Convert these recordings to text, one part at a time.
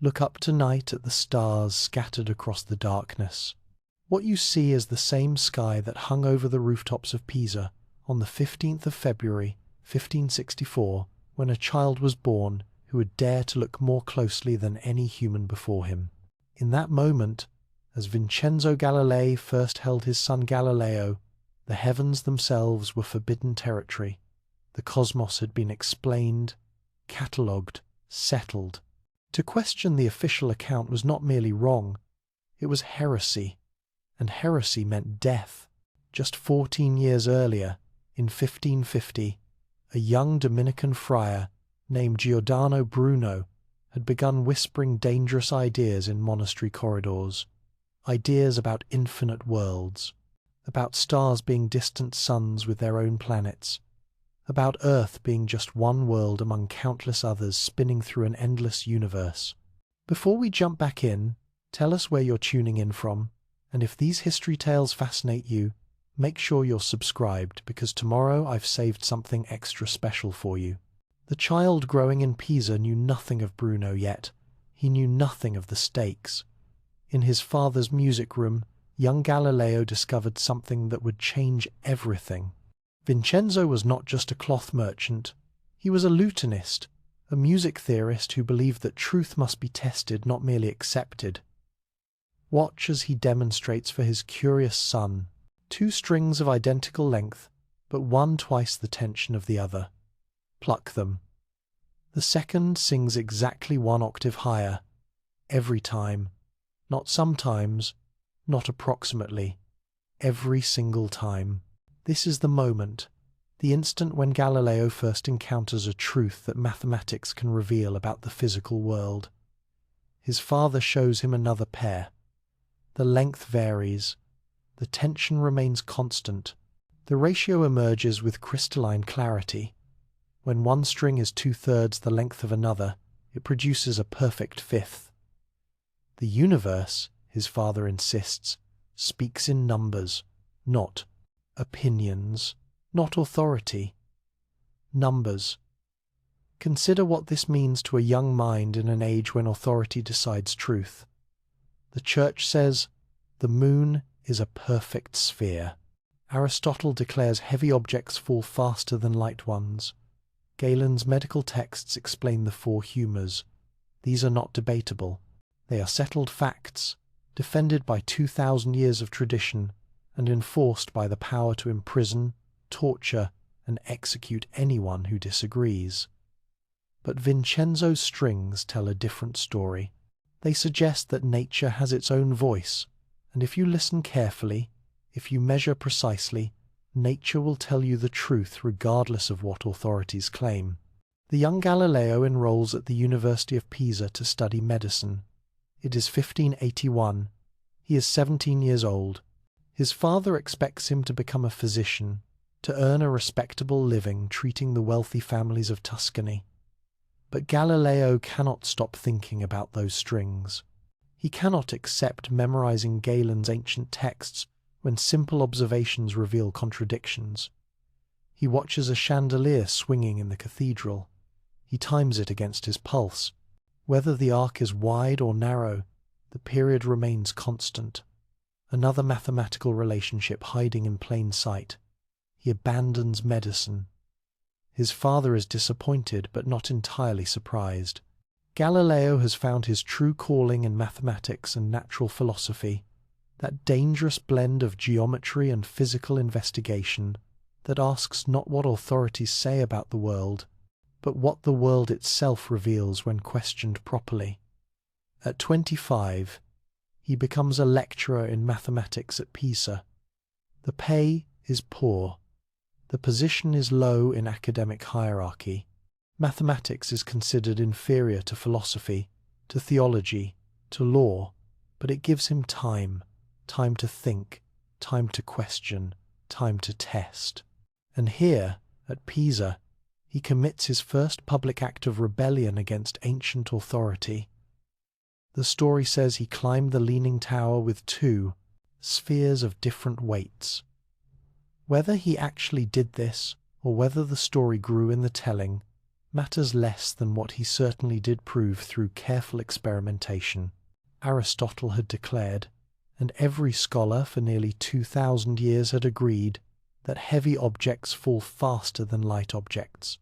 Look up tonight at the stars scattered across the darkness. What you see is the same sky that hung over the rooftops of Pisa on the 15th of February, 1564, when a child was born who would dare to look more closely than any human before him. In that moment, as Vincenzo Galilei first held his son Galileo, the heavens themselves were forbidden territory. The cosmos had been explained, catalogued, settled. To question the official account was not merely wrong, it was heresy, and heresy meant death. Just 14 years earlier, in 1550, a young Dominican friar named Giordano Bruno had begun whispering dangerous ideas in monastery corridors, ideas about infinite worlds, about stars being distant suns with their own planets, about Earth being just one world among countless others spinning through an endless universe. Before we jump back in, tell us where you're tuning in from, and if these history tales fascinate you, make sure you're subscribed, because tomorrow I've saved something extra special for you. The child growing in Pisa knew nothing of Bruno yet. He knew nothing of the stakes. In his father's music room, young Galileo discovered something that would change everything. Vincenzo was not just a cloth merchant. He was a lutenist, a music theorist who believed that truth must be tested, not merely accepted. Watch as he demonstrates for his curious son. 2 strings of identical length, but one twice the tension of the other. Pluck them. The second sings exactly 1 octave higher, every time. Not sometimes, not approximately, every single time. This is the moment, the instant when Galileo first encounters a truth that mathematics can reveal about the physical world. His father shows him another pair. The length varies. The tension remains constant. The ratio emerges with crystalline clarity. When one string is 2/3 the length of another, it produces a perfect fifth. The universe, his father insists, speaks in numbers, not opinions, not authority. Numbers. Consider what this means to a young mind in an age when authority decides truth. The Church says, the moon is a perfect sphere. Aristotle declares heavy objects fall faster than light ones. Galen's medical texts explain the 4 humours. These are not debatable. They are settled facts, defended by 2,000 years of tradition, and enforced by the power to imprison, torture, and execute anyone who disagrees. But Vincenzo's strings tell a different story. They suggest that nature has its own voice, and if you listen carefully, if you measure precisely, nature will tell you the truth regardless of what authorities claim. The young Galileo enrolls at the University of Pisa to study medicine. It is 1581. He is 17 years old. His father expects him to become a physician, to earn a respectable living treating the wealthy families of Tuscany. But Galileo cannot stop thinking about those strings. He cannot accept memorizing Galen's ancient texts when simple observations reveal contradictions. He watches a chandelier swinging in the cathedral. He times it against his pulse. Whether the arc is wide or narrow, the period remains constant. Another mathematical relationship hiding in plain sight. He abandons medicine. His father is disappointed but not entirely surprised. Galileo has found his true calling in mathematics and natural philosophy, that dangerous blend of geometry and physical investigation that asks not what authorities say about the world, but what the world itself reveals when questioned properly. At 25, he becomes a lecturer in mathematics at Pisa. The pay is poor. The position is low in academic hierarchy. Mathematics is considered inferior to philosophy, to theology, to law, but it gives him time to think, time to question, time to test. And here, at Pisa, he commits his first public act of rebellion against ancient authority. The story says he climbed the Leaning Tower with 2 spheres of different weights. Whether he actually did this, or whether the story grew in the telling, matters less than what he certainly did prove through careful experimentation. Aristotle had declared, and every scholar for nearly 2,000 years had agreed, that heavy objects fall faster than light objects.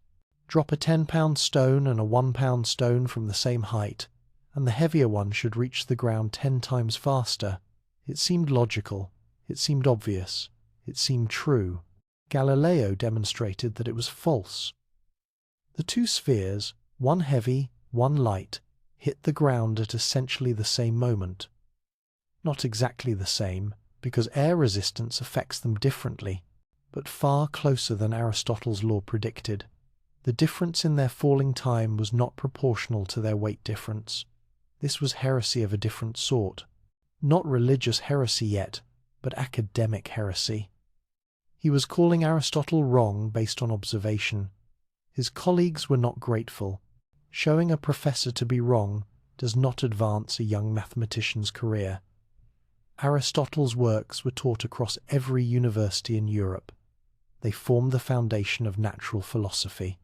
Drop a 10-pound stone and a 1-pound stone from the same height, and the heavier one should reach the ground 10 times faster. It seemed logical, it seemed obvious, it seemed true. Galileo demonstrated that it was false. The two spheres, one heavy, one light, hit the ground at essentially the same moment. Not exactly the same, because air resistance affects them differently, but far closer than Aristotle's law predicted. The difference in their falling time was not proportional to their weight difference. This was heresy of a different sort. Not religious heresy yet, but academic heresy. He was calling Aristotle wrong based on observation. His colleagues were not grateful. Showing a professor to be wrong does not advance a young mathematician's career. Aristotle's works were taught across every university in Europe. They formed the foundation of natural philosophy.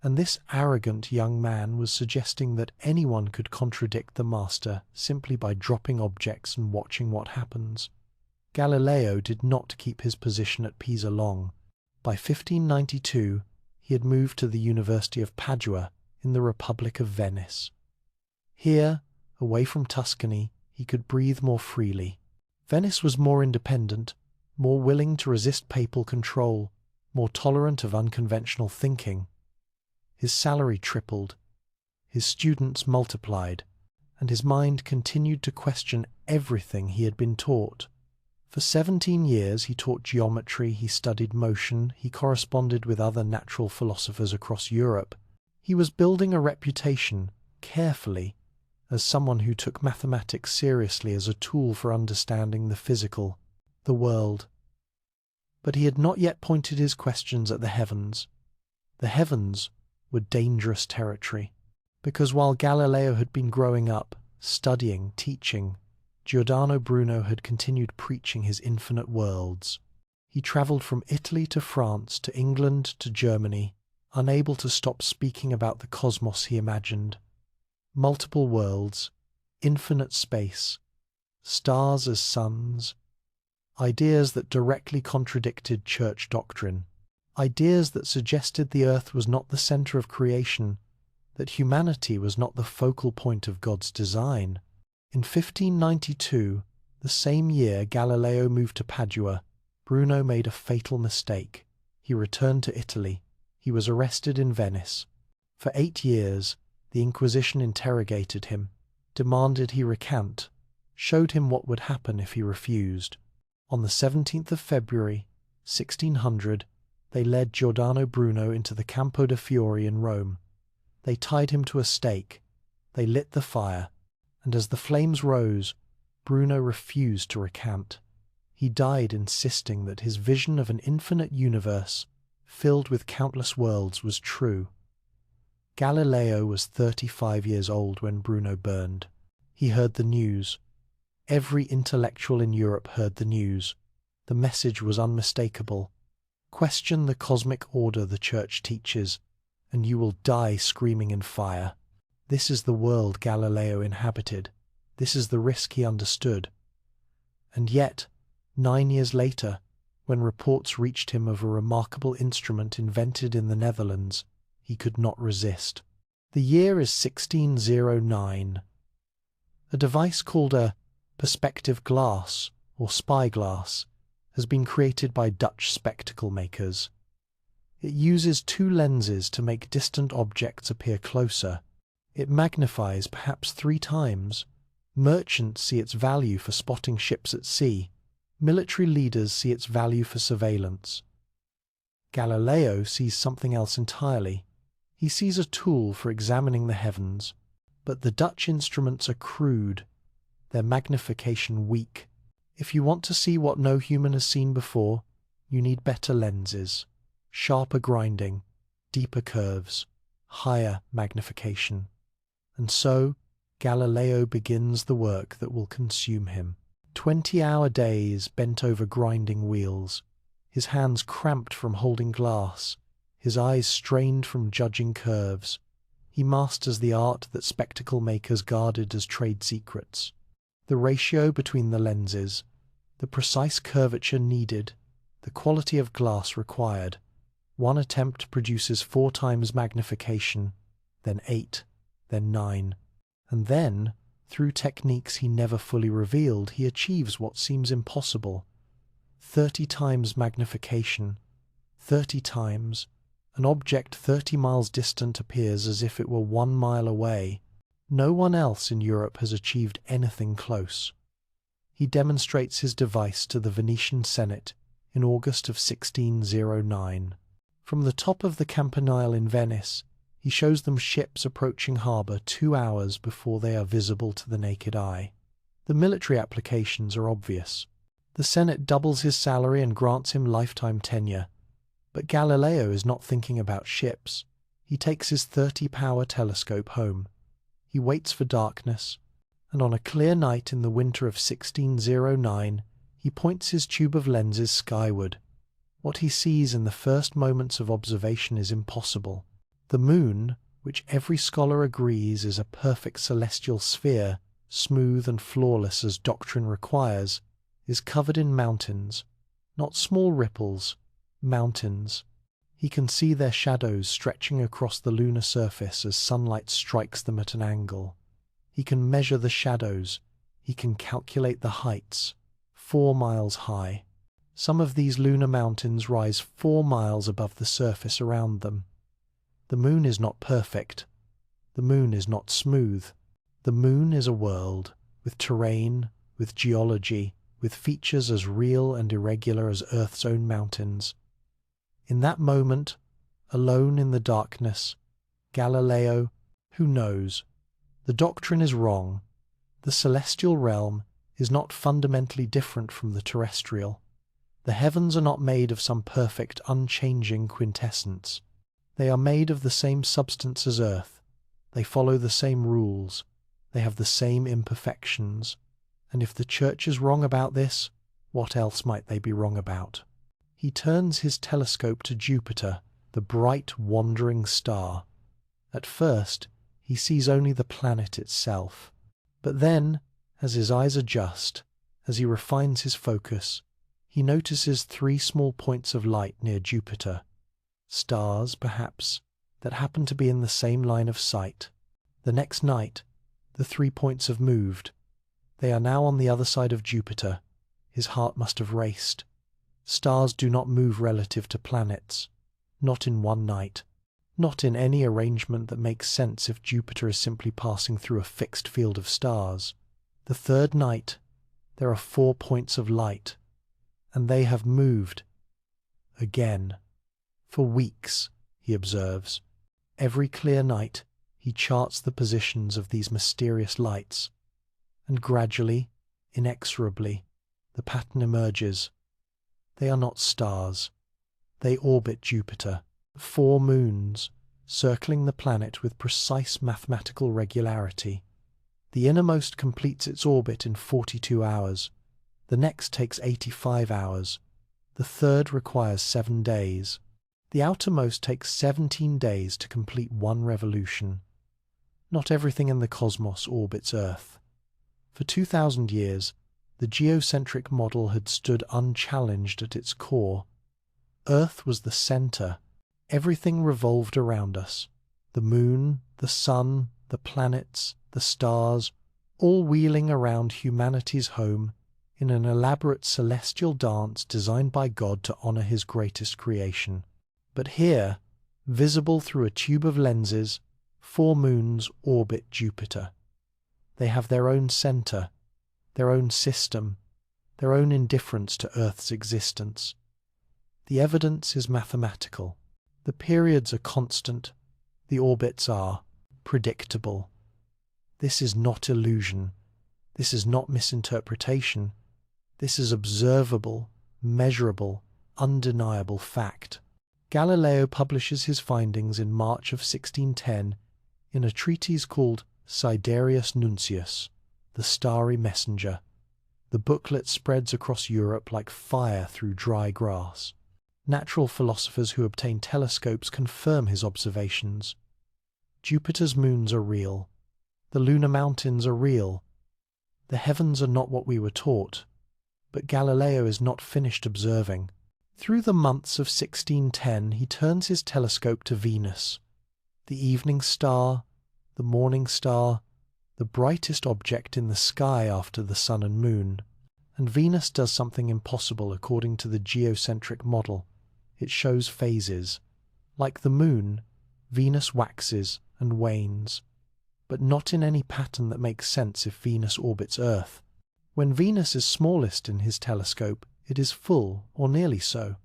And this arrogant young man was suggesting that anyone could contradict the master simply by dropping objects and watching what happens. Galileo did not keep his position at Pisa long. By 1592, he had moved to the University of Padua in the Republic of Venice. Here, away from Tuscany, he could breathe more freely. Venice was more independent, more willing to resist papal control, more tolerant of unconventional thinking. His salary tripled, his students multiplied, and his mind continued to question everything he had been taught. For 17 years he taught geometry, he studied motion, he corresponded with other natural philosophers across Europe. He was building a reputation, carefully, as someone who took mathematics seriously as a tool for understanding the physical, the world. But he had not yet pointed his questions at the heavens. The heavens were dangerous territory, because while Galileo had been growing up, studying, teaching, Giordano Bruno had continued preaching his infinite worlds. He travelled from Italy to France to England to Germany, unable to stop speaking about the cosmos he imagined. Multiple worlds, infinite space, stars as suns, ideas that directly contradicted church doctrine. Ideas that suggested the earth was not the center of creation, that humanity was not the focal point of God's design. In 1592, the same year Galileo moved to Padua, Bruno made a fatal mistake. He returned to Italy. He was arrested in Venice. For 8 years, the Inquisition interrogated him, demanded he recant, showed him what would happen if he refused. On the 17th of February, 1600, they led Giordano Bruno into the Campo de' Fiori in Rome. They tied him to a stake. They lit the fire, and as the flames rose, Bruno refused to recant. He died insisting that his vision of an infinite universe, filled with countless worlds, was true. Galileo was 35 years old when Bruno burned. He heard the news. Every intellectual in Europe heard the news. The message was unmistakable. Question the cosmic order the Church teaches, and you will die screaming in fire. This is the world Galileo inhabited. This is the risk he understood. And yet, 9 years later, when reports reached him of a remarkable instrument invented in the Netherlands, he could not resist. The year is 1609. A device called a perspective glass, or spyglass, has been created by Dutch spectacle makers. It uses 2 lenses to make distant objects appear closer. It magnifies perhaps 3 times. Merchants see its value for spotting ships at sea. Military leaders see its value for surveillance. Galileo sees something else entirely. He sees a tool for examining the heavens, but the Dutch instruments are crude, their magnification weak. If you want to see what no human has seen before, you need better lenses, sharper grinding, deeper curves, higher magnification. And so, Galileo begins the work that will consume him. 20-hour days bent over grinding wheels, his hands cramped from holding glass, his eyes strained from judging curves. He masters the art that spectacle makers guarded as trade secrets. The ratio between the lenses, the precise curvature needed, the quality of glass required. One attempt produces 4 times magnification, then 8, then 9. And then, through techniques he never fully revealed, he achieves what seems impossible. 30 times magnification. 30 times. An object 30 miles distant appears as if it were 1 mile away. No one else in Europe has achieved anything close. He demonstrates his device to the Venetian Senate in August of 1609. From the top of the Campanile in Venice, he shows them ships approaching harbour 2 hours before they are visible to the naked eye. The military applications are obvious. The Senate doubles his salary and grants him lifetime tenure. But Galileo is not thinking about ships. He takes his 30-power telescope home. He waits for darkness, and on a clear night in the winter of 1609, he points his tube of lenses skyward. What he sees in the first moments of observation is impossible. The moon, which every scholar agrees is a perfect celestial sphere, smooth and flawless as doctrine requires, is covered in mountains, not small ripples, mountains. He can see their shadows stretching across the lunar surface as sunlight strikes them at an angle. He can measure the shadows. He can calculate the heights, 4 miles high. Some of these lunar mountains rise 4 miles above the surface around them. The moon is not perfect. The moon is not smooth. The moon is a world, with terrain, with geology, with features as real and irregular as Earth's own mountains. In that moment, alone in the darkness, Galileo, who knows? The doctrine is wrong. The celestial realm is not fundamentally different from the terrestrial. The heavens are not made of some perfect, unchanging quintessence. They are made of the same substance as Earth. They follow the same rules. They have the same imperfections. And if the Church is wrong about this, what else might they be wrong about? He turns his telescope to Jupiter, the bright, wandering star. At first, he sees only the planet itself. But then, as his eyes adjust, as he refines his focus, he notices 3 small points of light near Jupiter. Stars, perhaps, that happen to be in the same line of sight. The next night, the 3 points have moved. They are now on the other side of Jupiter. His heart must have raced. Stars do not move relative to planets. Not in one night. Not in any arrangement that makes sense if Jupiter is simply passing through a fixed field of stars. The 3rd night, there are 4 points of light, and they have moved. Again. For weeks, he observes. Every clear night, he charts the positions of these mysterious lights. And gradually, inexorably, the pattern emerges. They are not stars. They orbit Jupiter, 4 moons, circling the planet with precise mathematical regularity. The innermost completes its orbit in 42 hours. The next takes 85 hours. The third requires 7 days. The outermost takes 17 days to complete 1 revolution. Not everything in the cosmos orbits Earth. For 2,000 years, the geocentric model had stood unchallenged at its core. Earth was the center. Everything revolved around us. The moon, the sun, the planets, the stars, all wheeling around humanity's home in an elaborate celestial dance designed by God to honor his greatest creation. But here, visible through a tube of lenses, 4 moons orbit Jupiter. They have their own center, their own system, their own indifference to Earth's existence. The evidence is mathematical. The periods are constant. The orbits are predictable. This is not illusion. This is not misinterpretation. This is observable, measurable, undeniable fact. Galileo publishes his findings in March of 1610 in a treatise called Sidereus Nuncius, the Starry Messenger. The booklet spreads across Europe like fire through dry grass. Natural philosophers who obtain telescopes confirm his observations. Jupiter's moons are real. The lunar mountains are real. The heavens are not what we were taught. But Galileo is not finished observing. Through the months of 1610 he turns his telescope to Venus, the evening star, the morning star, the brightest object in the sky after the sun and moon. And Venus does something impossible according to the geocentric model. It shows phases. Like the moon, Venus waxes and wanes, but not in any pattern that makes sense if Venus orbits Earth. When Venus is smallest in his telescope, it is full, or nearly so.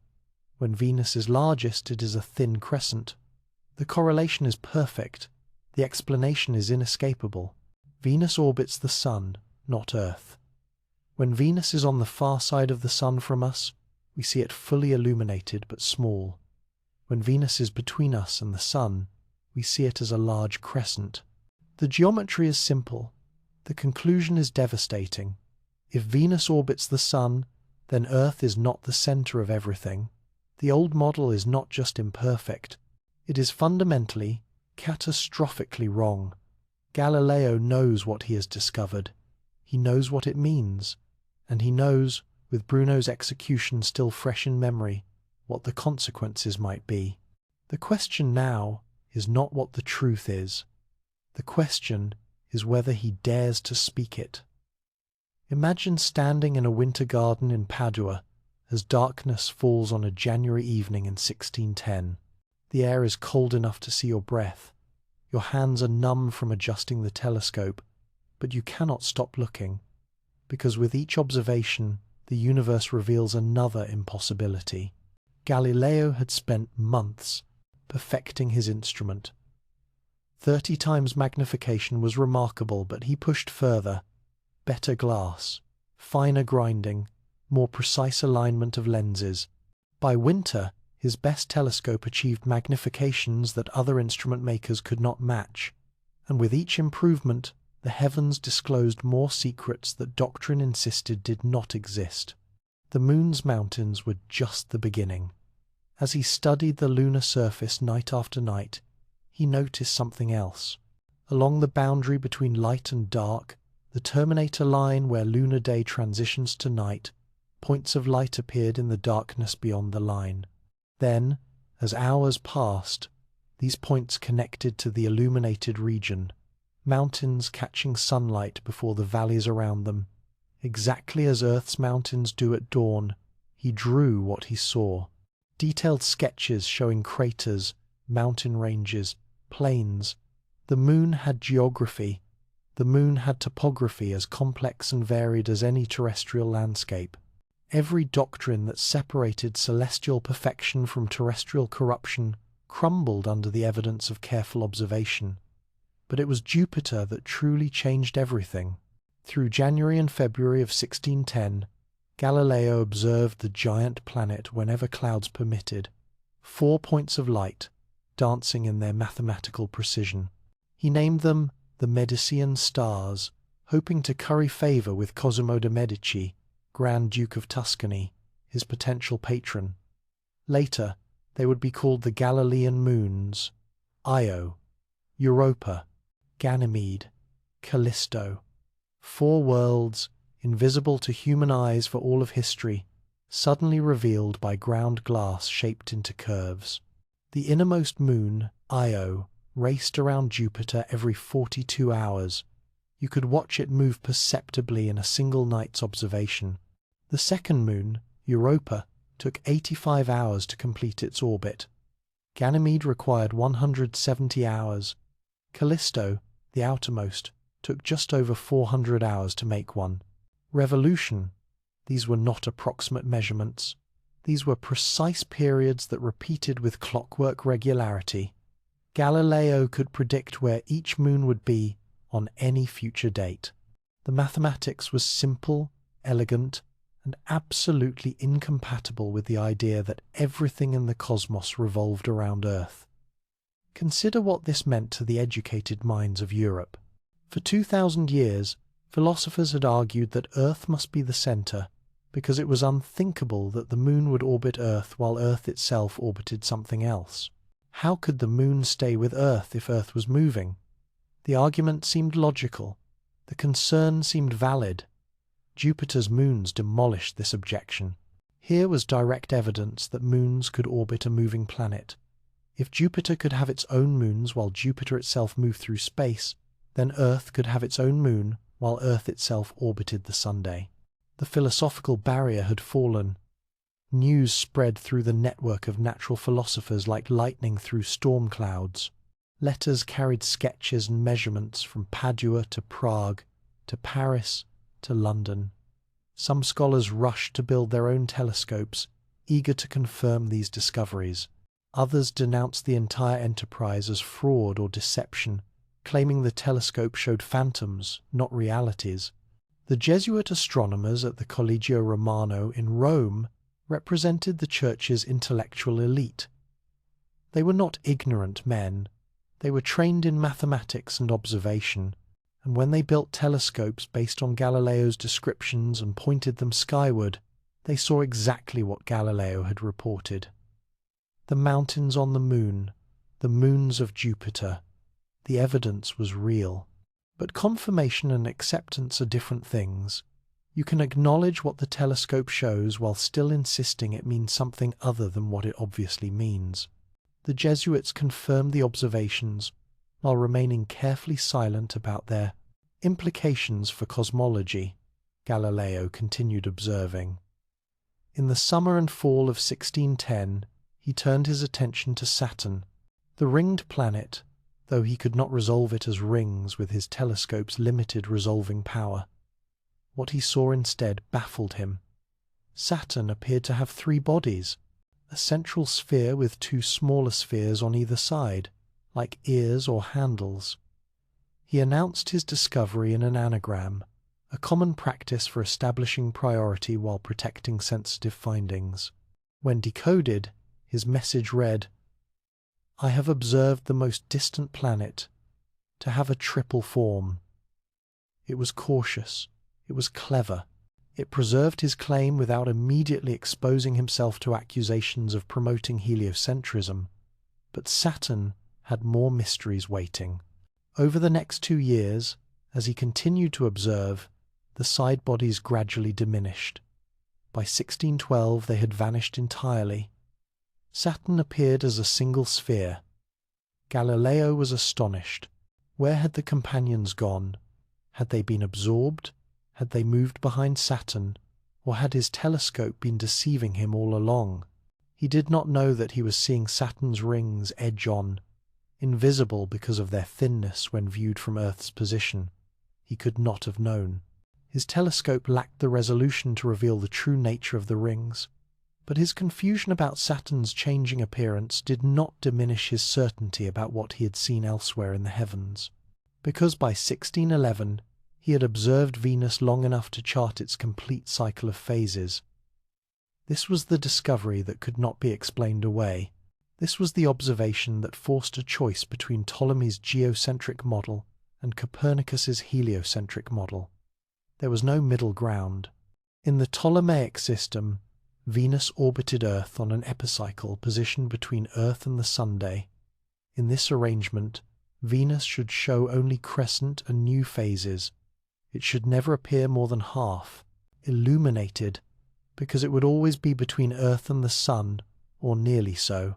When Venus is largest, it is a thin crescent. The correlation is perfect. The explanation is inescapable. Venus orbits the Sun, not Earth. When Venus is on the far side of the Sun from us, we see it fully illuminated but small. When Venus is between us and the Sun, we see it as a large crescent. The geometry is simple. The conclusion is devastating. If Venus orbits the Sun, then Earth is not the center of everything. The old model is not just imperfect. It is fundamentally, catastrophically wrong. Galileo knows what he has discovered. He knows what it means. And he knows, with Bruno's execution still fresh in memory, what the consequences might be. The question now is not what the truth is. The question is whether he dares to speak it. Imagine standing in a winter garden in Padua as darkness falls on a January evening in 1610. The air is cold enough to see your breath. Your hands are numb from adjusting the telescope, but you cannot stop looking, because with each observation, the universe reveals another impossibility. Galileo had spent months perfecting his instrument. 30 times magnification was remarkable, but he pushed further. Better glass, finer grinding, more precise alignment of lenses. By winter, his best telescope achieved magnifications that other instrument makers could not match, and with each improvement, the heavens disclosed more secrets that doctrine insisted did not exist. The moon's mountains were just the beginning. As he studied the lunar surface night after night, he noticed something else. Along the boundary between light and dark, the terminator line where lunar day transitions to night, points of light appeared in the darkness beyond the line. Then, as hours passed, these points connected to the illuminated region, mountains catching sunlight before the valleys around them. Exactly as Earth's mountains do at dawn, he drew what he saw. Detailed sketches showing craters, mountain ranges, plains. The moon had geography. The moon had topography as complex and varied as any terrestrial landscape. Every doctrine that separated celestial perfection from terrestrial corruption crumbled under the evidence of careful observation. But it was Jupiter that truly changed everything. Through January and February of 1610, Galileo observed the giant planet whenever clouds permitted, 4 points of light, dancing in their mathematical precision. He named them the Medicean stars, hoping to curry favour with Cosimo de' Medici, Grand Duke of Tuscany, his potential patron. Later, they would be called the Galilean moons, Io, Europa, Ganymede, Callisto. 4 worlds, invisible to human eyes for all of history, suddenly revealed by ground glass shaped into curves. The innermost moon, Io, raced around Jupiter every 42 hours. You could watch it move perceptibly in a single night's observation. The second moon, Europa, took 85 hours to complete its orbit. Ganymede required 170 hours. Callisto, the outermost, took just over 400 hours to make one. Revolution. These were not approximate measurements. These were precise periods that repeated with clockwork regularity. Galileo could predict where each moon would be on any future date. The mathematics was simple, elegant, and absolutely incompatible with the idea that everything in the cosmos revolved around Earth. Consider what this meant to the educated minds of Europe. For 2,000 years, philosophers had argued that Earth must be the center, because it was unthinkable that the moon would orbit Earth while Earth itself orbited something else. How could the moon stay with Earth if Earth was moving? The argument seemed logical. The concern seemed valid. Jupiter's moons demolished this objection. Here was direct evidence that moons could orbit a moving planet. If Jupiter could have its own moons while Jupiter itself moved through space, then Earth could have its own moon while Earth itself orbited the Sunday. The philosophical barrier had fallen. News spread through the network of natural philosophers like lightning through storm clouds. Letters carried sketches and measurements from Padua to Prague, to Paris, to London. Some scholars rushed to build their own telescopes, eager to confirm these discoveries. Others denounced the entire enterprise as fraud or deception, claiming the telescope showed phantoms, not realities. The Jesuit astronomers at the Collegio Romano in Rome represented the Church's intellectual elite. They were not ignorant men. They were trained in mathematics and observation, and when they built telescopes based on Galileo's descriptions and pointed them skyward, they saw exactly what Galileo had reported. The mountains on the moon, the moons of Jupiter. The evidence was real. But confirmation and acceptance are different things. You can acknowledge what the telescope shows while still insisting it means something other than what it obviously means. The Jesuits confirmed the observations while remaining carefully silent about their implications for cosmology. Galileo continued observing. In the summer and fall of 1610, he turned his attention to Saturn, the ringed planet, though he could not resolve it as rings with his telescope's limited resolving power. What he saw instead baffled him. Saturn appeared to have three bodies, a central sphere with two smaller spheres on either side, like ears or handles. He announced his discovery in an anagram, a common practice for establishing priority while protecting sensitive findings. When decoded, his message read, "I have observed the most distant planet to have a triple form." It was cautious. It was clever. It preserved his claim without immediately exposing himself to accusations of promoting heliocentrism. But Saturn had more mysteries waiting. Over the next 2 years, as he continued to observe, the side bodies gradually diminished. By 1612 they had vanished entirely. Saturn appeared as a single sphere. Galileo was astonished. Where had the companions gone? Had they been absorbed? Had they moved behind Saturn? Or had his telescope been deceiving him all along? He did not know that he was seeing Saturn's rings edge on, invisible because of their thinness when viewed from Earth's position. He could not have known. His telescope lacked the resolution to reveal the true nature of the rings. But his confusion about Saturn's changing appearance did not diminish his certainty about what he had seen elsewhere in the heavens, because by 1611 he had observed Venus long enough to chart its complete cycle of phases. This was the discovery that could not be explained away. This was the observation that forced a choice between Ptolemy's geocentric model and Copernicus's heliocentric model. There was no middle ground. In the Ptolemaic system, Venus orbited Earth on an epicycle positioned between Earth and the Sunday. In this arrangement, Venus should show only crescent and new phases. It should never appear more than half, illuminated, because it would always be between Earth and the Sun, or nearly so.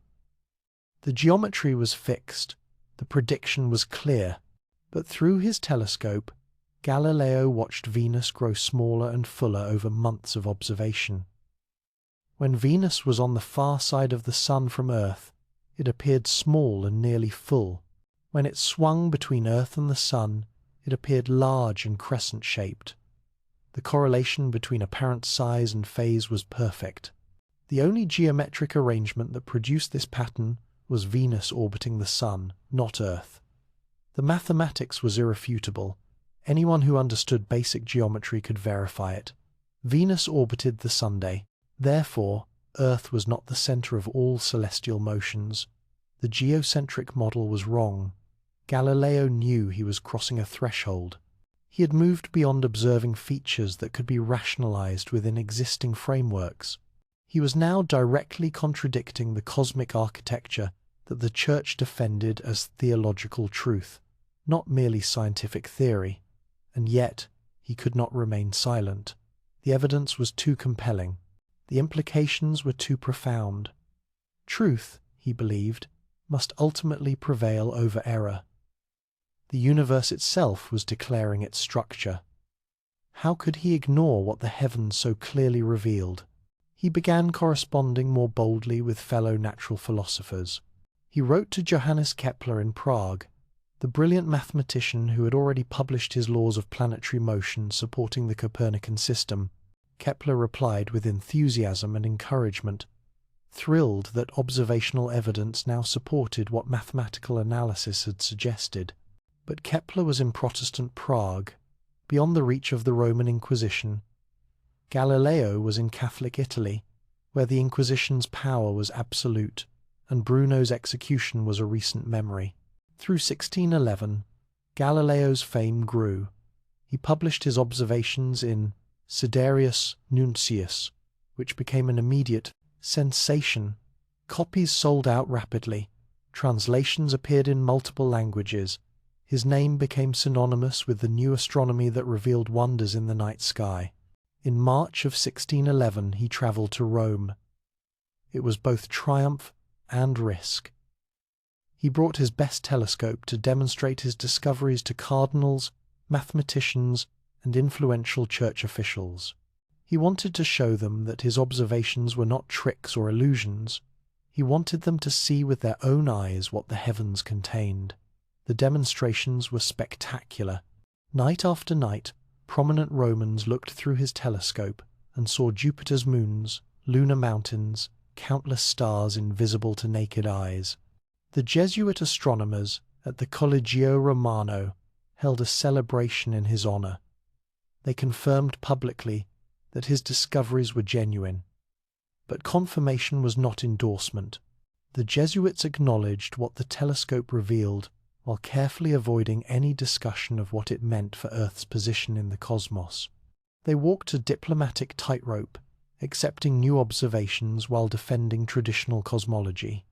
The geometry was fixed, the prediction was clear, but through his telescope, Galileo watched Venus grow smaller and fuller over months of observation. When Venus was on the far side of the Sun from Earth, it appeared small and nearly full. When it swung between Earth and the Sun, it appeared large and crescent-shaped. The correlation between apparent size and phase was perfect. The only geometric arrangement that produced this pattern was Venus orbiting the Sun, not Earth. The mathematics was irrefutable. Anyone who understood basic geometry could verify it. Venus orbited the Sunday. Therefore, Earth was not the center of all celestial motions. The geocentric model was wrong. Galileo knew he was crossing a threshold. He had moved beyond observing features that could be rationalized within existing frameworks. He was now directly contradicting the cosmic architecture that the Church defended as theological truth, not merely scientific theory. And yet, he could not remain silent. The evidence was too compelling. The implications were too profound. Truth, he believed, must ultimately prevail over error. The universe itself was declaring its structure. How could he ignore what the heavens so clearly revealed? He began corresponding more boldly with fellow natural philosophers. He wrote to Johannes Kepler in Prague, the brilliant mathematician who had already published his laws of planetary motion supporting the Copernican system. Kepler replied with enthusiasm and encouragement, thrilled that observational evidence now supported what mathematical analysis had suggested. But Kepler was in Protestant Prague, beyond the reach of the Roman Inquisition. Galileo was in Catholic Italy, where the Inquisition's power was absolute, and Bruno's execution was a recent memory. Through 1611, Galileo's fame grew. He published his observations in Sidereus Nuncius, which became an immediate sensation. Copies sold out rapidly. Translations appeared in multiple languages. His name became synonymous with the new astronomy that revealed wonders in the night sky. In March of 1611 he travelled to Rome. It was both triumph and risk. He brought his best telescope to demonstrate his discoveries to cardinals, mathematicians, and influential church officials. He wanted to show them that his observations were not tricks or illusions. He wanted them to see with their own eyes what the heavens contained. The demonstrations were spectacular. Night after night, prominent Romans looked through his telescope and saw Jupiter's moons, lunar mountains, countless stars invisible to naked eyes. The Jesuit astronomers at the Collegio Romano held a celebration in his honor. They confirmed publicly that his discoveries were genuine. But confirmation was not endorsement. The Jesuits acknowledged what the telescope revealed while carefully avoiding any discussion of what it meant for Earth's position in the cosmos. They walked a diplomatic tightrope, accepting new observations while defending traditional cosmology.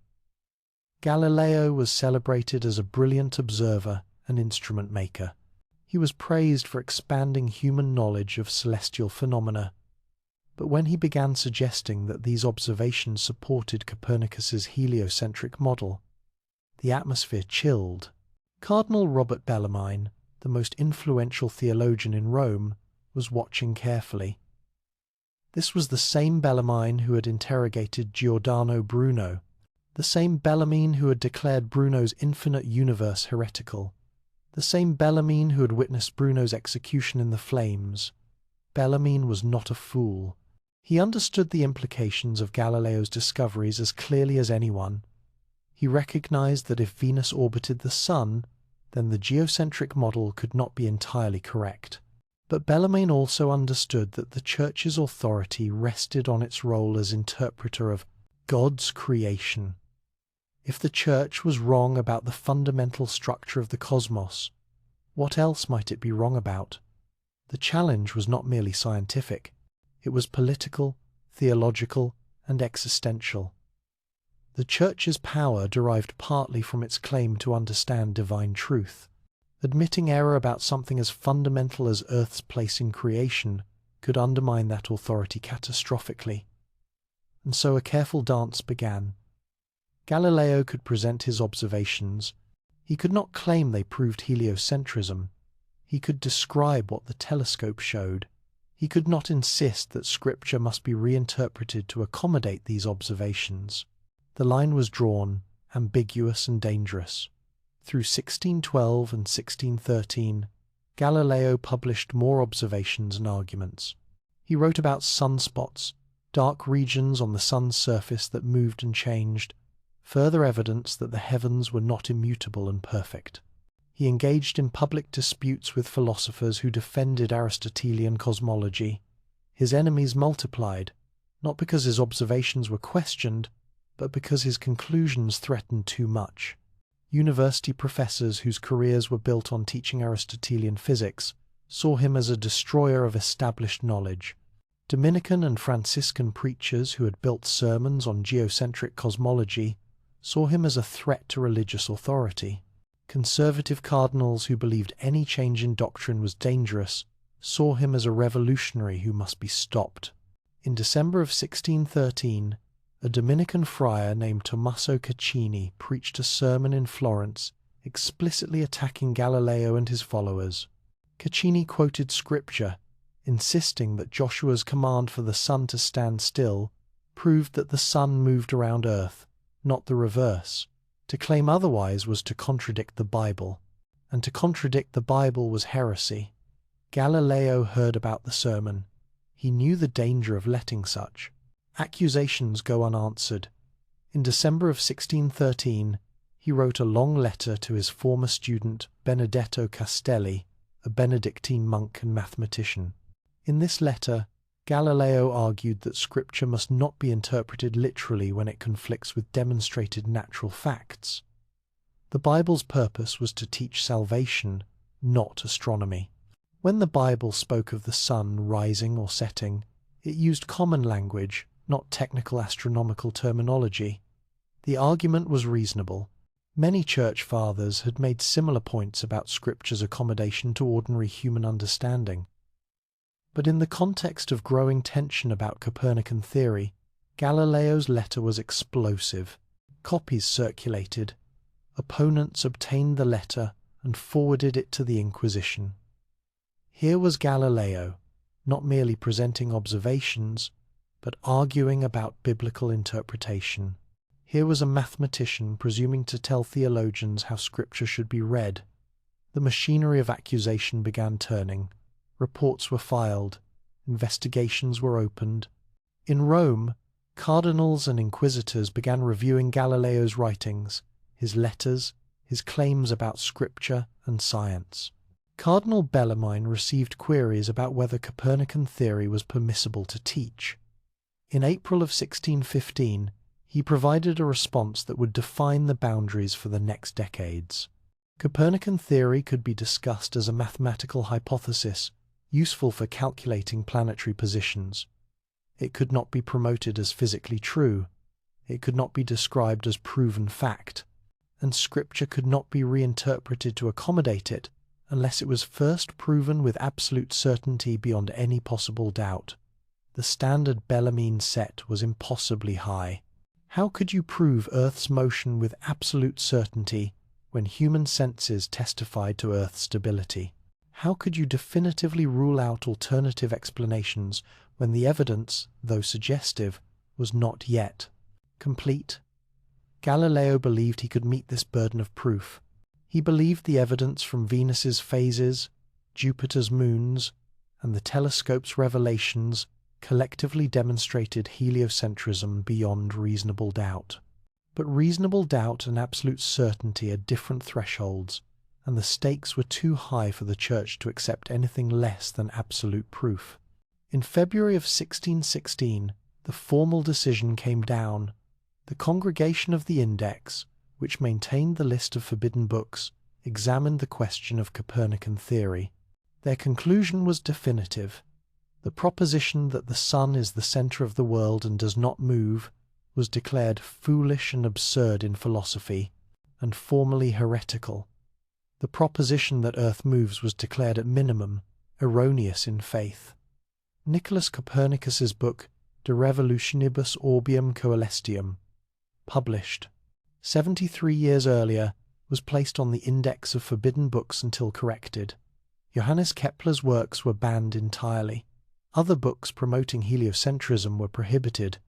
Galileo was celebrated as a brilliant observer and instrument maker. He was praised for expanding human knowledge of celestial phenomena. But when he began suggesting that these observations supported Copernicus's heliocentric model, the atmosphere chilled. Cardinal Robert Bellarmine, the most influential theologian in Rome, was watching carefully. This was the same Bellarmine who had interrogated Giordano Bruno, the same Bellarmine who had declared Bruno's infinite universe heretical, the same Bellarmine who had witnessed Bruno's execution in the flames. Bellarmine was not a fool. He understood the implications of Galileo's discoveries as clearly as anyone. He recognized that if Venus orbited the Sun, then the geocentric model could not be entirely correct. But Bellarmine also understood that the Church's authority rested on its role as interpreter of God's creation. If the Church was wrong about the fundamental structure of the cosmos, what else might it be wrong about? The challenge was not merely scientific. It was political, theological, and existential. The Church's power derived partly from its claim to understand divine truth. Admitting error about something as fundamental as Earth's place in creation could undermine that authority catastrophically. And so a careful dance began. Galileo could present his observations. He could not claim they proved heliocentrism. He could describe what the telescope showed. He could not insist that Scripture must be reinterpreted to accommodate these observations. The line was drawn, ambiguous and dangerous. Through 1612 and 1613, Galileo published more observations and arguments. He wrote about sunspots, dark regions on the sun's surface that moved and changed, further evidence that the heavens were not immutable and perfect. He engaged in public disputes with philosophers who defended Aristotelian cosmology. His enemies multiplied, not because his observations were questioned, but because his conclusions threatened too much. University professors whose careers were built on teaching Aristotelian physics saw him as a destroyer of established knowledge. Dominican and Franciscan preachers who had built sermons on geocentric cosmology saw him as a threat to religious authority. Conservative cardinals who believed any change in doctrine was dangerous saw him as a revolutionary who must be stopped. In December of 1613, a Dominican friar named Tommaso Caccini preached a sermon in Florence explicitly attacking Galileo and his followers. Caccini quoted scripture, insisting that Joshua's command for the sun to stand still proved that the sun moved around Earth, not the reverse. To claim otherwise was to contradict the Bible, and to contradict the Bible was heresy. Galileo heard about the sermon. He knew the danger of letting such accusations go unanswered. In December of 1613, he wrote a long letter to his former student Benedetto Castelli, a Benedictine monk and mathematician. In this letter, Galileo argued that Scripture must not be interpreted literally when it conflicts with demonstrated natural facts. The Bible's purpose was to teach salvation, not astronomy. When the Bible spoke of the sun rising or setting, it used common language, not technical astronomical terminology. The argument was reasonable. Many church fathers had made similar points about Scripture's accommodation to ordinary human understanding. But in the context of growing tension about Copernican theory, Galileo's letter was explosive. Copies circulated. Opponents obtained the letter and forwarded it to the Inquisition. Here was Galileo, not merely presenting observations, but arguing about biblical interpretation. Here was a mathematician presuming to tell theologians how Scripture should be read. The machinery of accusation began turning. Reports were filed. Investigations were opened. In Rome, cardinals and inquisitors began reviewing Galileo's writings, his letters, his claims about Scripture and science. Cardinal Bellarmine received queries about whether Copernican theory was permissible to teach. In April of 1615, he provided a response that would define the boundaries for the next decades. Copernican theory could be discussed as a mathematical hypothesis, useful for calculating planetary positions. It could not be promoted as physically true. It could not be described as proven fact. And Scripture could not be reinterpreted to accommodate it unless it was first proven with absolute certainty beyond any possible doubt. The standard Bellarmine set was impossibly high. How could you prove Earth's motion with absolute certainty when human senses testified to Earth's stability? How could you definitively rule out alternative explanations when the evidence, though suggestive, was not yet complete? Galileo believed he could meet this burden of proof. He believed the evidence from Venus's phases, Jupiter's moons, and the telescope's revelations collectively demonstrated heliocentrism beyond reasonable doubt. But reasonable doubt and absolute certainty are different thresholds, and the stakes were too high for the Church to accept anything less than absolute proof. In February of 1616, the formal decision came down. The Congregation of the Index, which maintained the list of forbidden books, examined the question of Copernican theory. Their conclusion was definitive. The proposition that the sun is the center of the world and does not move was declared foolish and absurd in philosophy, and formally heretical. The proposition that Earth moves was declared at minimum erroneous in faith. Nicholas Copernicus's book De Revolutionibus Orbium Coelestium, published 73 years earlier, was placed on the index of forbidden books until corrected. Johannes Kepler's works were banned entirely. Other books promoting heliocentrism were prohibited,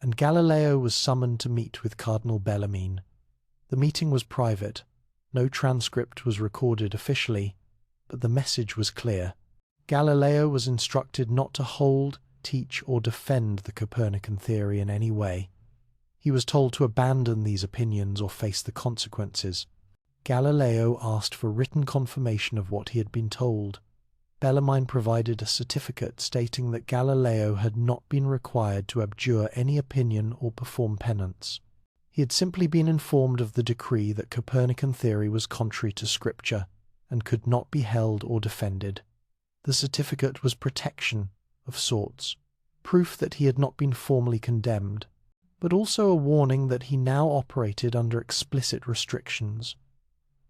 and Galileo was summoned to meet with Cardinal Bellarmine. The meeting was private. No transcript was recorded officially, but the message was clear. Galileo was instructed not to hold, teach, or defend the Copernican theory in any way. He was told to abandon these opinions or face the consequences. Galileo asked for written confirmation of what he had been told. Bellarmine provided a certificate stating that Galileo had not been required to abjure any opinion or perform penance. He had simply been informed of the decree that Copernican theory was contrary to Scripture and could not be held or defended. The certificate was protection, of sorts, proof that he had not been formally condemned, but also a warning that he now operated under explicit restrictions.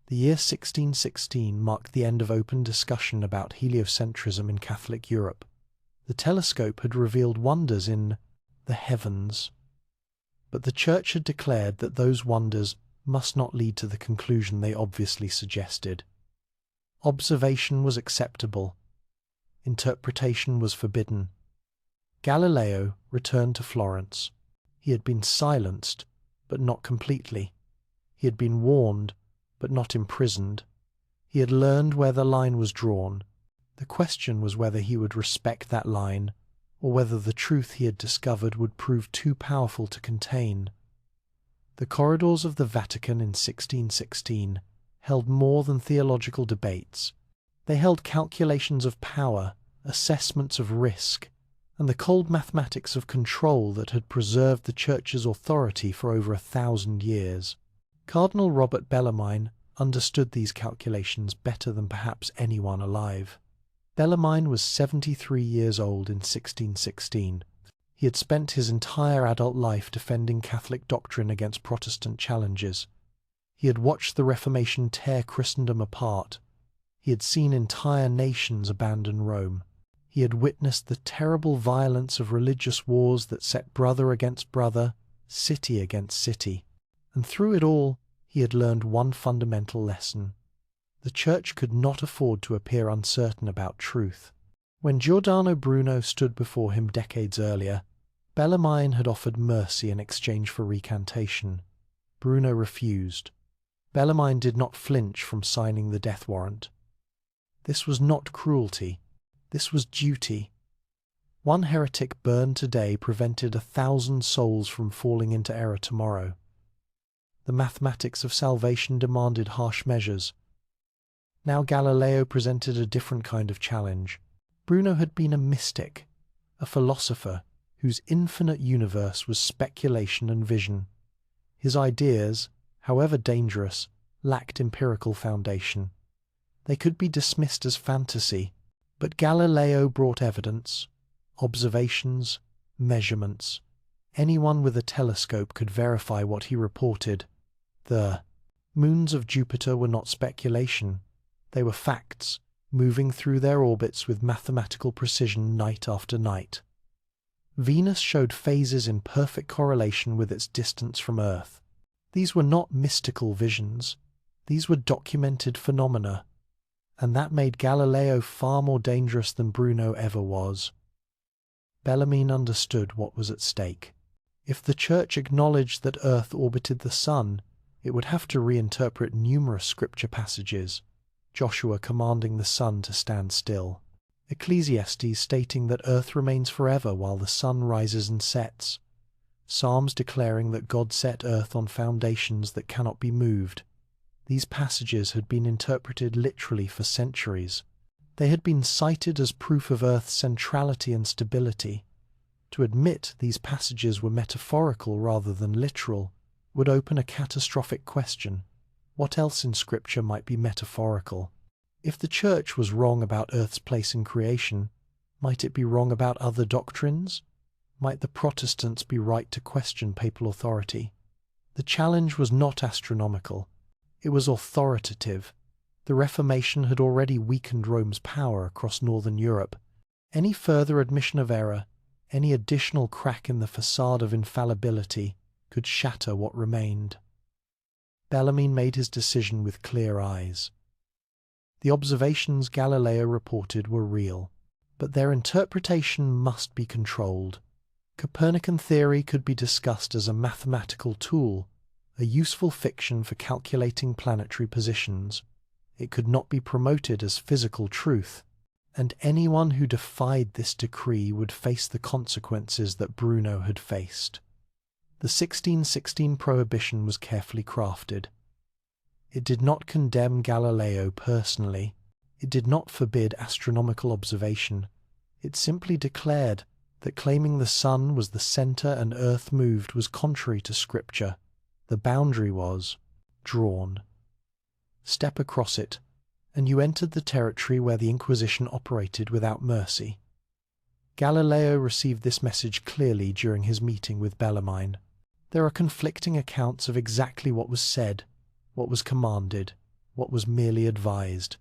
The year 1616 marked the end of open discussion about heliocentrism in Catholic Europe. The telescope had revealed wonders in the heavens, but the Church had declared that those wonders must not lead to the conclusion they obviously suggested. Observation was acceptable. Interpretation was forbidden. Galileo returned to Florence. He had been silenced, but not completely. He had been warned, but not imprisoned. He had learned where the line was drawn. The question was whether he would respect that line, or whether the truth he had discovered would prove too powerful to contain. The corridors of the Vatican in 1616 held more than theological debates. They held calculations of power, assessments of risk, and the cold mathematics of control that had preserved the Church's authority for over 1,000 years. Cardinal Robert Bellarmine understood these calculations better than perhaps anyone alive. Bellarmine was 73 years old in 1616. He had spent his entire adult life defending Catholic doctrine against Protestant challenges. He had watched the Reformation tear Christendom apart. He had seen entire nations abandon Rome. He had witnessed the terrible violence of religious wars that set brother against brother, city against city. And through it all, he had learned one fundamental lesson. The Church could not afford to appear uncertain about truth. When Giordano Bruno stood before him decades earlier, Bellarmine had offered mercy in exchange for recantation. Bruno refused. Bellarmine did not flinch from signing the death warrant. This was not cruelty. This was duty. One heretic burned today prevented 1,000 souls from falling into error tomorrow. The mathematics of salvation demanded harsh measures. Now Galileo presented a different kind of challenge. Bruno had been a mystic, a philosopher whose infinite universe was speculation and vision. His ideas, however dangerous, lacked empirical foundation. They could be dismissed as fantasy, but Galileo brought evidence, observations, measurements. Anyone with a telescope could verify what he reported. The moons of Jupiter were not speculation. They were facts, moving through their orbits with mathematical precision night after night. Venus showed phases in perfect correlation with its distance from Earth. These were not mystical visions. These were documented phenomena. And that made Galileo far more dangerous than Bruno ever was. Bellarmine understood what was at stake. If the Church acknowledged that Earth orbited the Sun, it would have to reinterpret numerous scripture passages. Joshua commanding the sun to stand still. Ecclesiastes stating that Earth remains forever while the sun rises and sets. Psalms declaring that God set Earth on foundations that cannot be moved. These passages had been interpreted literally for centuries. They had been cited as proof of Earth's centrality and stability. To admit these passages were metaphorical rather than literal would open a catastrophic question. What else in Scripture might be metaphorical? If the Church was wrong about Earth's place in creation, might it be wrong about other doctrines? Might the Protestants be right to question papal authority? The challenge was not astronomical. It was authoritative. The Reformation had already weakened Rome's power across northern Europe. Any further admission of error, any additional crack in the facade of infallibility, could shatter what remained. Bellarmine made his decision with clear eyes. The observations Galileo reported were real, but their interpretation must be controlled. Copernican theory could be discussed as a mathematical tool, a useful fiction for calculating planetary positions. It could not be promoted as physical truth, and anyone who defied this decree would face the consequences that Bruno had faced. The 1616 prohibition was carefully crafted. It did not condemn Galileo personally. It did not forbid astronomical observation. It simply declared that claiming the sun was the center and Earth moved was contrary to Scripture. The boundary was drawn. Step across it, and you entered the territory where the Inquisition operated without mercy. Galileo received this message clearly during his meeting with Bellarmine. There are conflicting accounts of exactly what was said, what was commanded, what was merely advised.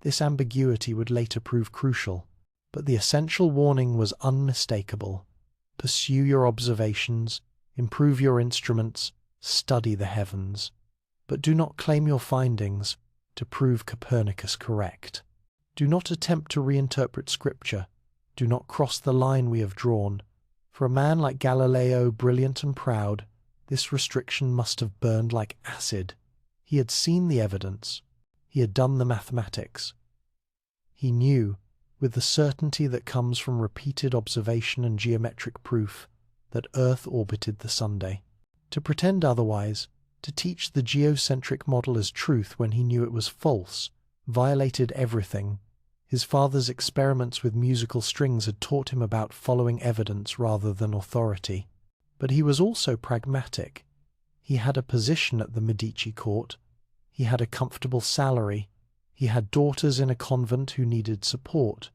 This ambiguity would later prove crucial, but the essential warning was unmistakable. Pursue your observations, improve your instruments, study the heavens, but do not claim your findings to prove Copernicus correct. Do not attempt to reinterpret Scripture. Do not cross the line we have drawn. For a man like Galileo, brilliant and proud, this restriction must have burned like acid. He had seen the evidence. He had done the mathematics. He knew, with the certainty that comes from repeated observation and geometric proof, that Earth orbited the Sunday. To pretend otherwise, to teach the geocentric model as truth when he knew it was false, violated everything. His father's experiments with musical strings had taught him about following evidence rather than authority. But he was also pragmatic. He had a position at the Medici court. He had a comfortable salary. He had daughters in a convent who needed support.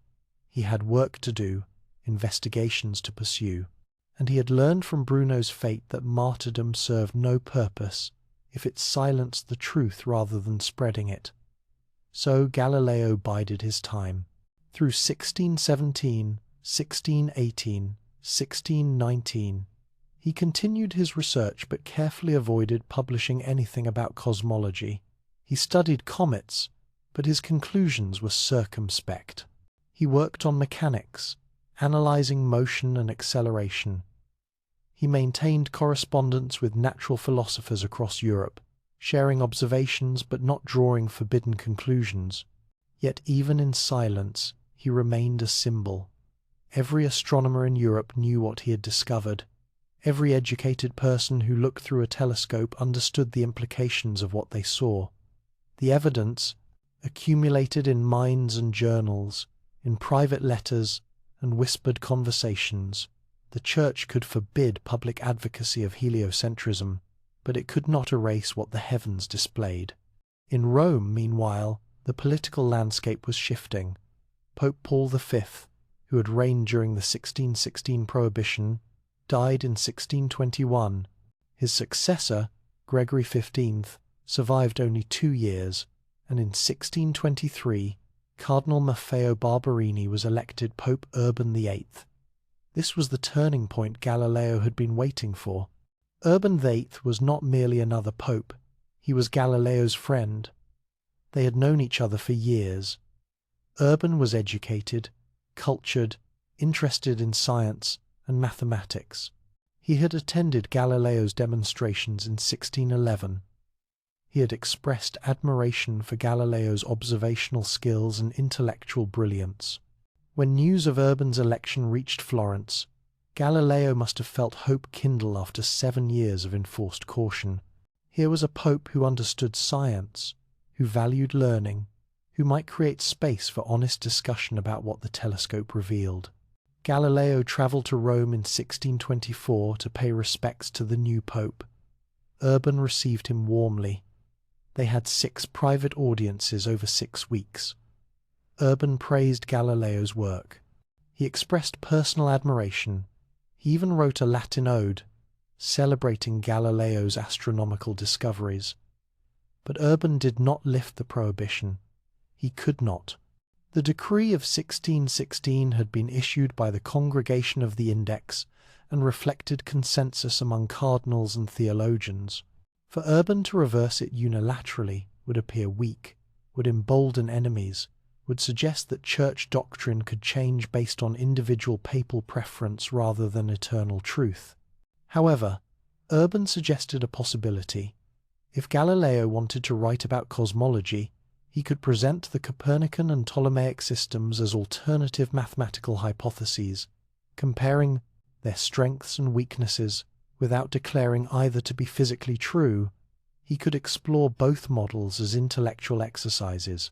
He had work to do, investigations to pursue. And he had learned from Bruno's fate that martyrdom served no purpose if it silenced the truth rather than spreading it. So Galileo bided his time. Through 1617, 1618, 1619, he continued his research but carefully avoided publishing anything about cosmology. He studied comets, but his conclusions were circumspect. He worked on mechanics, analyzing motion and acceleration. He maintained correspondence with natural philosophers across Europe, sharing observations but not drawing forbidden conclusions. Yet even in silence, he remained a symbol. Every astronomer in Europe knew what he had discovered. Every educated person who looked through a telescope understood the implications of what they saw. The evidence, accumulated in minds and journals, in private letters and whispered conversations. The Church could forbid public advocacy of heliocentrism, but it could not erase what the heavens displayed. In Rome, meanwhile, the political landscape was shifting. Pope Paul V, who had reigned during the 1616 Prohibition, died in 1621. His successor, Gregory XV, survived only 2 years, and in 1623, Cardinal Maffeo Barberini was elected Pope Urban VIII. This was the turning point Galileo had been waiting for. Urban VIII was not merely another pope, he was Galileo's friend. They had known each other for years. Urban was educated, cultured, interested in science and mathematics. He had attended Galileo's demonstrations in 1611. He had expressed admiration for Galileo's observational skills and intellectual brilliance. When news of Urban's election reached Florence, Galileo must have felt hope kindle after 7 years of enforced caution. Here was a pope who understood science, who valued learning, who might create space for honest discussion about what the telescope revealed. Galileo travelled to Rome in 1624 to pay respects to the new pope. Urban received him warmly. They had 6 private audiences over 6 weeks. Urban praised Galileo's work. He expressed personal admiration. He even wrote a Latin ode, celebrating Galileo's astronomical discoveries. But Urban did not lift the prohibition. He could not. The decree of 1616 had been issued by the Congregation of the Index and reflected consensus among cardinals and theologians. For Urban to reverse it unilaterally would appear weak, would embolden enemies, would suggest that church doctrine could change based on individual papal preference rather than eternal truth. However, Urban suggested a possibility. If Galileo wanted to write about cosmology, he could present the Copernican and Ptolemaic systems as alternative mathematical hypotheses, comparing their strengths and weaknesses without declaring either to be physically true. He could explore both models as intellectual exercises.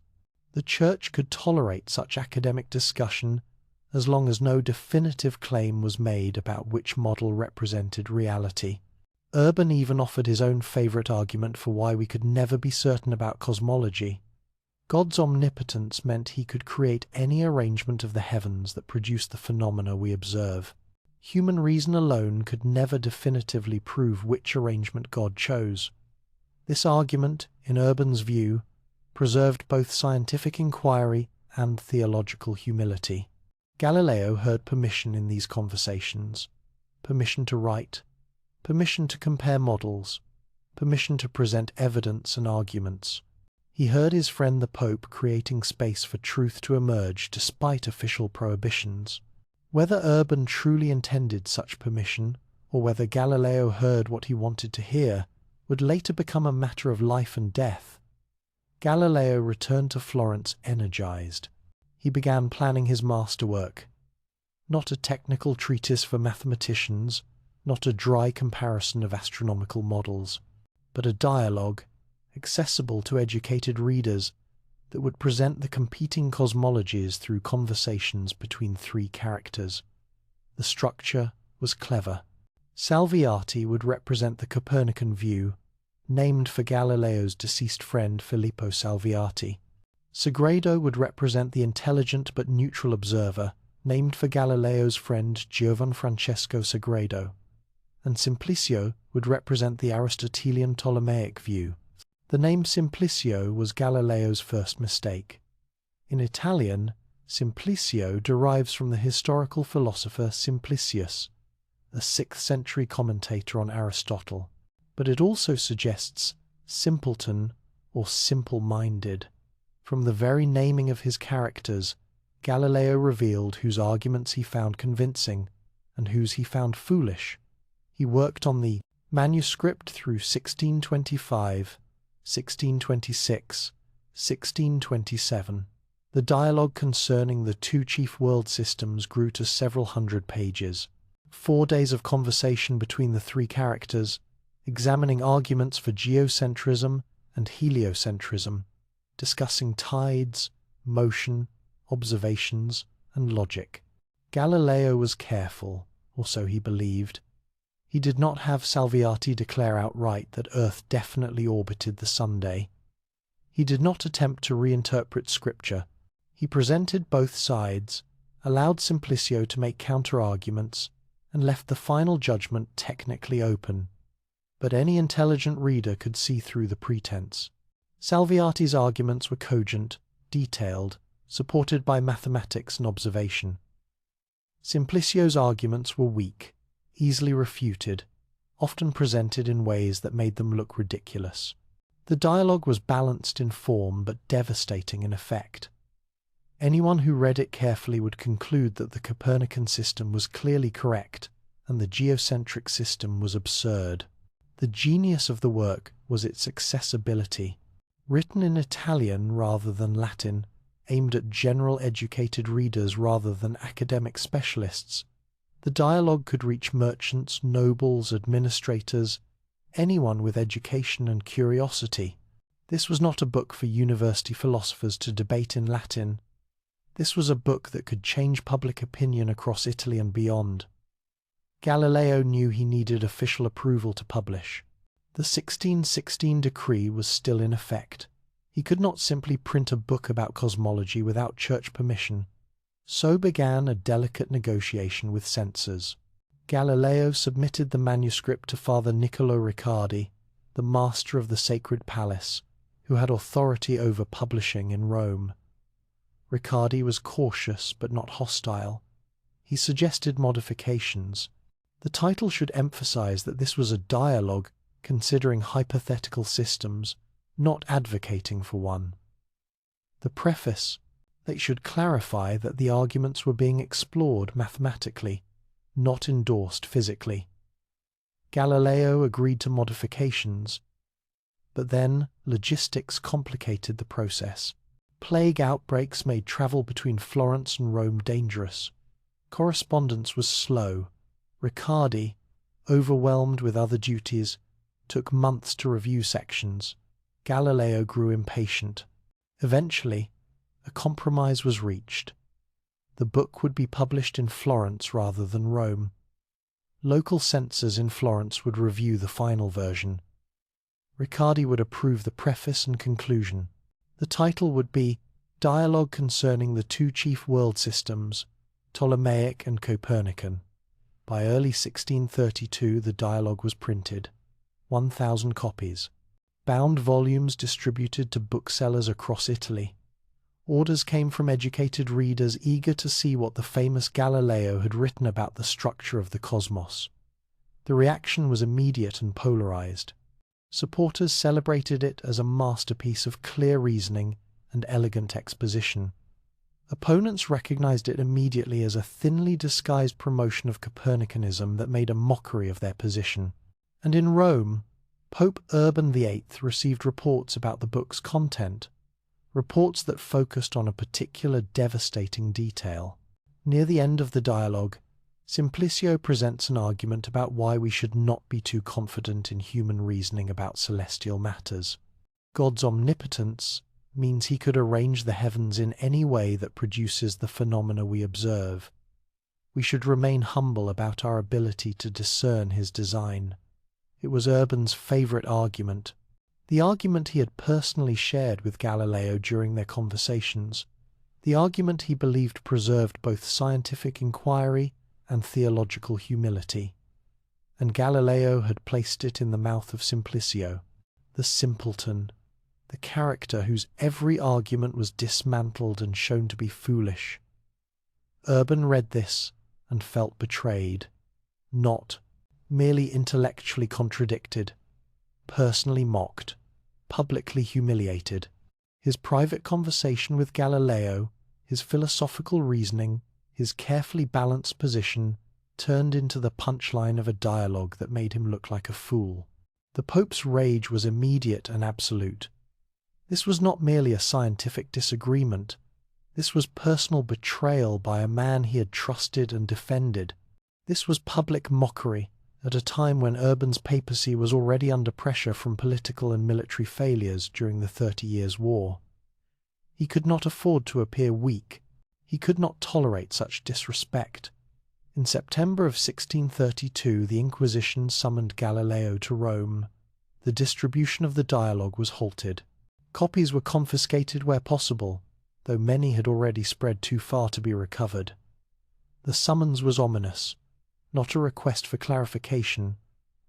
The Church could tolerate such academic discussion as long as no definitive claim was made about which model represented reality. Urban even offered his own favourite argument for why we could never be certain about cosmology. God's omnipotence meant he could create any arrangement of the heavens that produced the phenomena we observe. Human reason alone could never definitively prove which arrangement God chose. This argument, in Urban's view, preserved both scientific inquiry and theological humility. Galileo heard permission in these conversations: permission to write, permission to compare models, permission to present evidence and arguments. He heard his friend the Pope creating space for truth to emerge despite official prohibitions. Whether Urban truly intended such permission, or whether Galileo heard what he wanted to hear, would later become a matter of life and death. Galileo returned to Florence energized. He began planning his masterwork. Not a technical treatise for mathematicians, not a dry comparison of astronomical models, but a dialogue, accessible to educated readers, that would present the competing cosmologies through conversations between three characters. The structure was clever. Salviati would represent the Copernican view, named for Galileo's deceased friend Filippo Salviati. Sagredo would represent the intelligent but neutral observer, named for Galileo's friend Giovanfrancesco Sagredo. And Simplicio would represent the Aristotelian Ptolemaic view. The name Simplicio was Galileo's first mistake. In Italian, Simplicio derives from the historical philosopher Simplicius, a 6th century commentator on Aristotle, but it also suggests simpleton or simple-minded. From the very naming of his characters, Galileo revealed whose arguments he found convincing and whose he found foolish. He worked on the manuscript through 1625, 1626, 1627. The dialogue concerning the two chief world systems grew to several hundred pages. 4 days of conversation between the three characters, examining arguments for geocentrism and heliocentrism, discussing tides, motion, observations, and logic. Galileo was careful, or so he believed. He did not have Salviati declare outright that Earth definitely orbited the Sunday. He did not attempt to reinterpret Scripture. He presented both sides, allowed Simplicio to make counter-arguments, and left the final judgment technically open. But any intelligent reader could see through the pretense. Salviati's arguments were cogent, detailed, supported by mathematics and observation. Simplicio's arguments were weak, easily refuted, often presented in ways that made them look ridiculous. The dialogue was balanced in form but devastating in effect. Anyone who read it carefully would conclude that the Copernican system was clearly correct and the geocentric system was absurd. The genius of the work was its accessibility. Written in Italian rather than Latin, aimed at general educated readers rather than academic specialists, the dialogue could reach merchants, nobles, administrators, anyone with education and curiosity. This was not a book for university philosophers to debate in Latin. This was a book that could change public opinion across Italy and beyond. Galileo knew he needed official approval to publish. The 1616 decree was still in effect. He could not simply print a book about cosmology without church permission. So began a delicate negotiation with censors. Galileo submitted the manuscript to Father Niccolo Riccardi, the master of the Sacred Palace, who had authority over publishing in Rome. Riccardi was cautious but not hostile. He suggested modifications. The title should emphasize that this was a dialogue considering hypothetical systems, not advocating for one. The preface: they should clarify that the arguments were being explored mathematically, not endorsed physically. Galileo agreed to modifications, but then logistics complicated the process. Plague outbreaks made travel between Florence and Rome dangerous. Correspondence was slow. Riccardi, overwhelmed with other duties, took months to review sections. Galileo grew impatient. Eventually, a compromise was reached. The book would be published in Florence rather than Rome. Local censors in Florence would review the final version. Riccardi would approve the preface and conclusion. The title would be Dialogue Concerning the Two Chief World Systems, Ptolemaic and Copernican. By early 1632 the dialogue was printed, 1,000 copies, bound volumes distributed to booksellers across Italy. Orders came from educated readers eager to see what the famous Galileo had written about the structure of the cosmos. The reaction was immediate and polarized. Supporters celebrated it as a masterpiece of clear reasoning and elegant exposition. Opponents recognized it immediately as a thinly disguised promotion of Copernicanism that made a mockery of their position. And in Rome, Pope Urban VIII received reports about the book's content, reports that focused on a particular devastating detail. Near the end of the dialogue, Simplicio presents an argument about why we should not be too confident in human reasoning about celestial matters. God's omnipotence means he could arrange the heavens in any way that produces the phenomena we observe. We should remain humble about our ability to discern his design. It was Urban's favorite argument, the argument he had personally shared with Galileo during their conversations, the argument he believed preserved both scientific inquiry and theological humility. And Galileo had placed it in the mouth of Simplicio, the simpleton, the character whose every argument was dismantled and shown to be foolish. Urban read this and felt betrayed, not merely intellectually contradicted, personally mocked, publicly humiliated. His private conversation with Galileo, his philosophical reasoning, his carefully balanced position, turned into the punchline of a dialogue that made him look like a fool. The Pope's rage was immediate and absolute. This was not merely a scientific disagreement. This was personal betrayal by a man he had trusted and defended. This was public mockery at a time when Urban's papacy was already under pressure from political and military failures during the 30 Years' War. He could not afford to appear weak. He could not tolerate such disrespect. In September of 1632, the Inquisition summoned Galileo to Rome. The distribution of the dialogue was halted. Copies were confiscated where possible, though many had already spread too far to be recovered. The summons was ominous, not a request for clarification,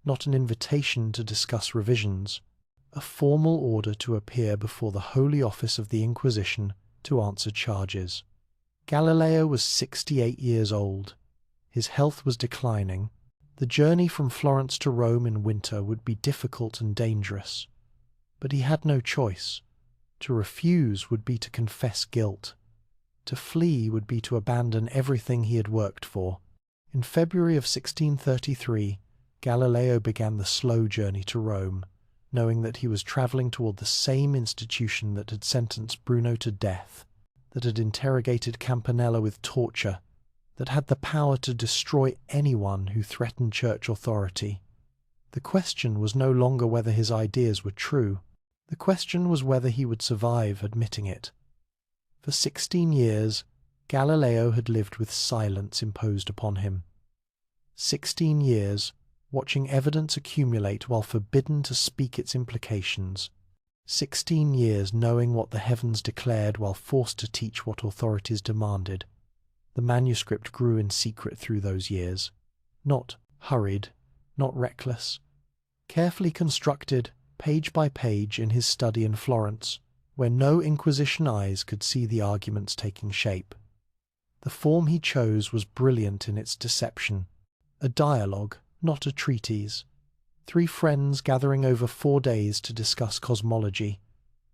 not an invitation to discuss revisions, a formal order to appear before the Holy Office of the Inquisition to answer charges. Galileo was 68 years old. His health was declining. The journey from Florence to Rome in winter would be difficult and dangerous. But he had no choice. To refuse would be to confess guilt. To flee would be to abandon everything he had worked for. In February of 1633, Galileo began the slow journey to Rome, knowing that he was travelling toward the same institution that had sentenced Bruno to death, that had interrogated Campanella with torture, that had the power to destroy anyone who threatened church authority. The question was no longer whether his ideas were true. The question was whether he would survive admitting it. For 16 years, Galileo had lived with silence imposed upon him. 16 years, watching evidence accumulate while forbidden to speak its implications. 16 years knowing what the heavens declared while forced to teach what authorities demanded. The manuscript grew in secret through those years. Not hurried, not reckless. Carefully constructed, page by page, in his study in Florence, where no Inquisition eyes could see the arguments taking shape. The form he chose was brilliant in its deception. A dialogue, not a treatise. 3 friends gathering over 4 days to discuss cosmology.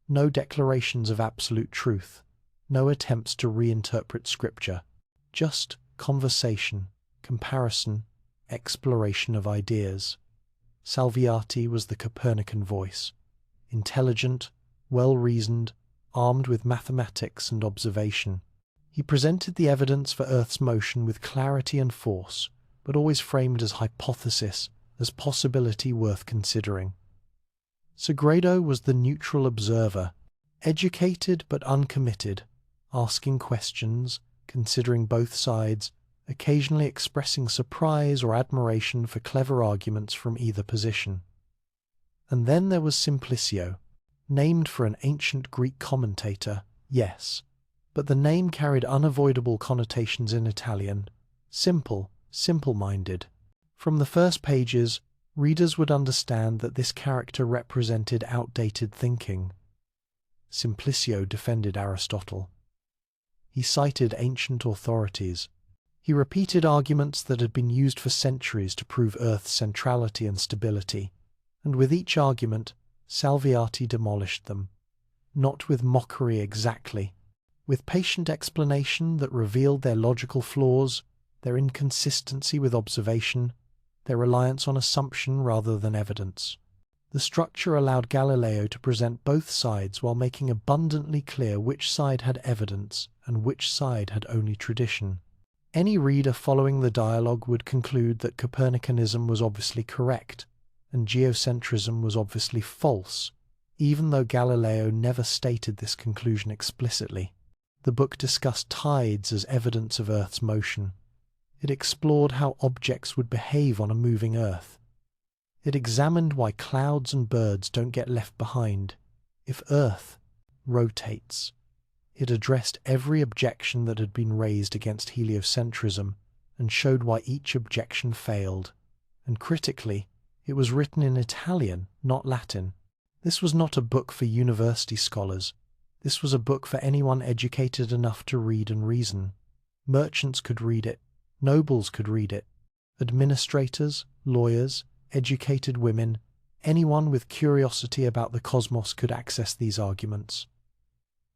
No declarations of absolute truth. No attempts to reinterpret scripture. Just conversation, comparison, exploration of ideas. Salviati was the Copernican voice. Intelligent, well-reasoned, armed with mathematics and observation. He presented the evidence for Earth's motion with clarity and force, but always framed as hypothesis, as possibility worth considering. Sagredo was the neutral observer, educated but uncommitted, asking questions, considering both sides, occasionally expressing surprise or admiration for clever arguments from either position. And then there was Simplicio, Named for an ancient Greek commentator, yes, but the name carried unavoidable connotations in Italian. Simple, simple-minded. From the first pages, readers would understand that this character represented outdated thinking. Simplicio defended Aristotle. He cited ancient authorities. He repeated arguments that had been used for centuries to prove Earth's centrality and stability, and with each argument, Salviati demolished them. Not with mockery exactly, with patient explanation that revealed their logical flaws, their inconsistency with observation, their reliance on assumption rather than evidence. The structure allowed Galileo to present both sides while making abundantly clear which side had evidence and which side had only tradition. Any reader following the dialogue would conclude that Copernicanism was obviously correct and geocentrism was obviously false, even though Galileo never stated this conclusion explicitly. The book discussed tides as evidence of Earth's motion. It explored how objects would behave on a moving Earth. It examined why clouds and birds don't get left behind if Earth rotates. It addressed every objection that had been raised against heliocentrism and showed why each objection failed. And critically, it was written in Italian, not Latin. This was not a book for university scholars. This was a book for anyone educated enough to read and reason. Merchants could read it. Nobles could read it. Administrators, lawyers, educated women, anyone with curiosity about the cosmos could access these arguments.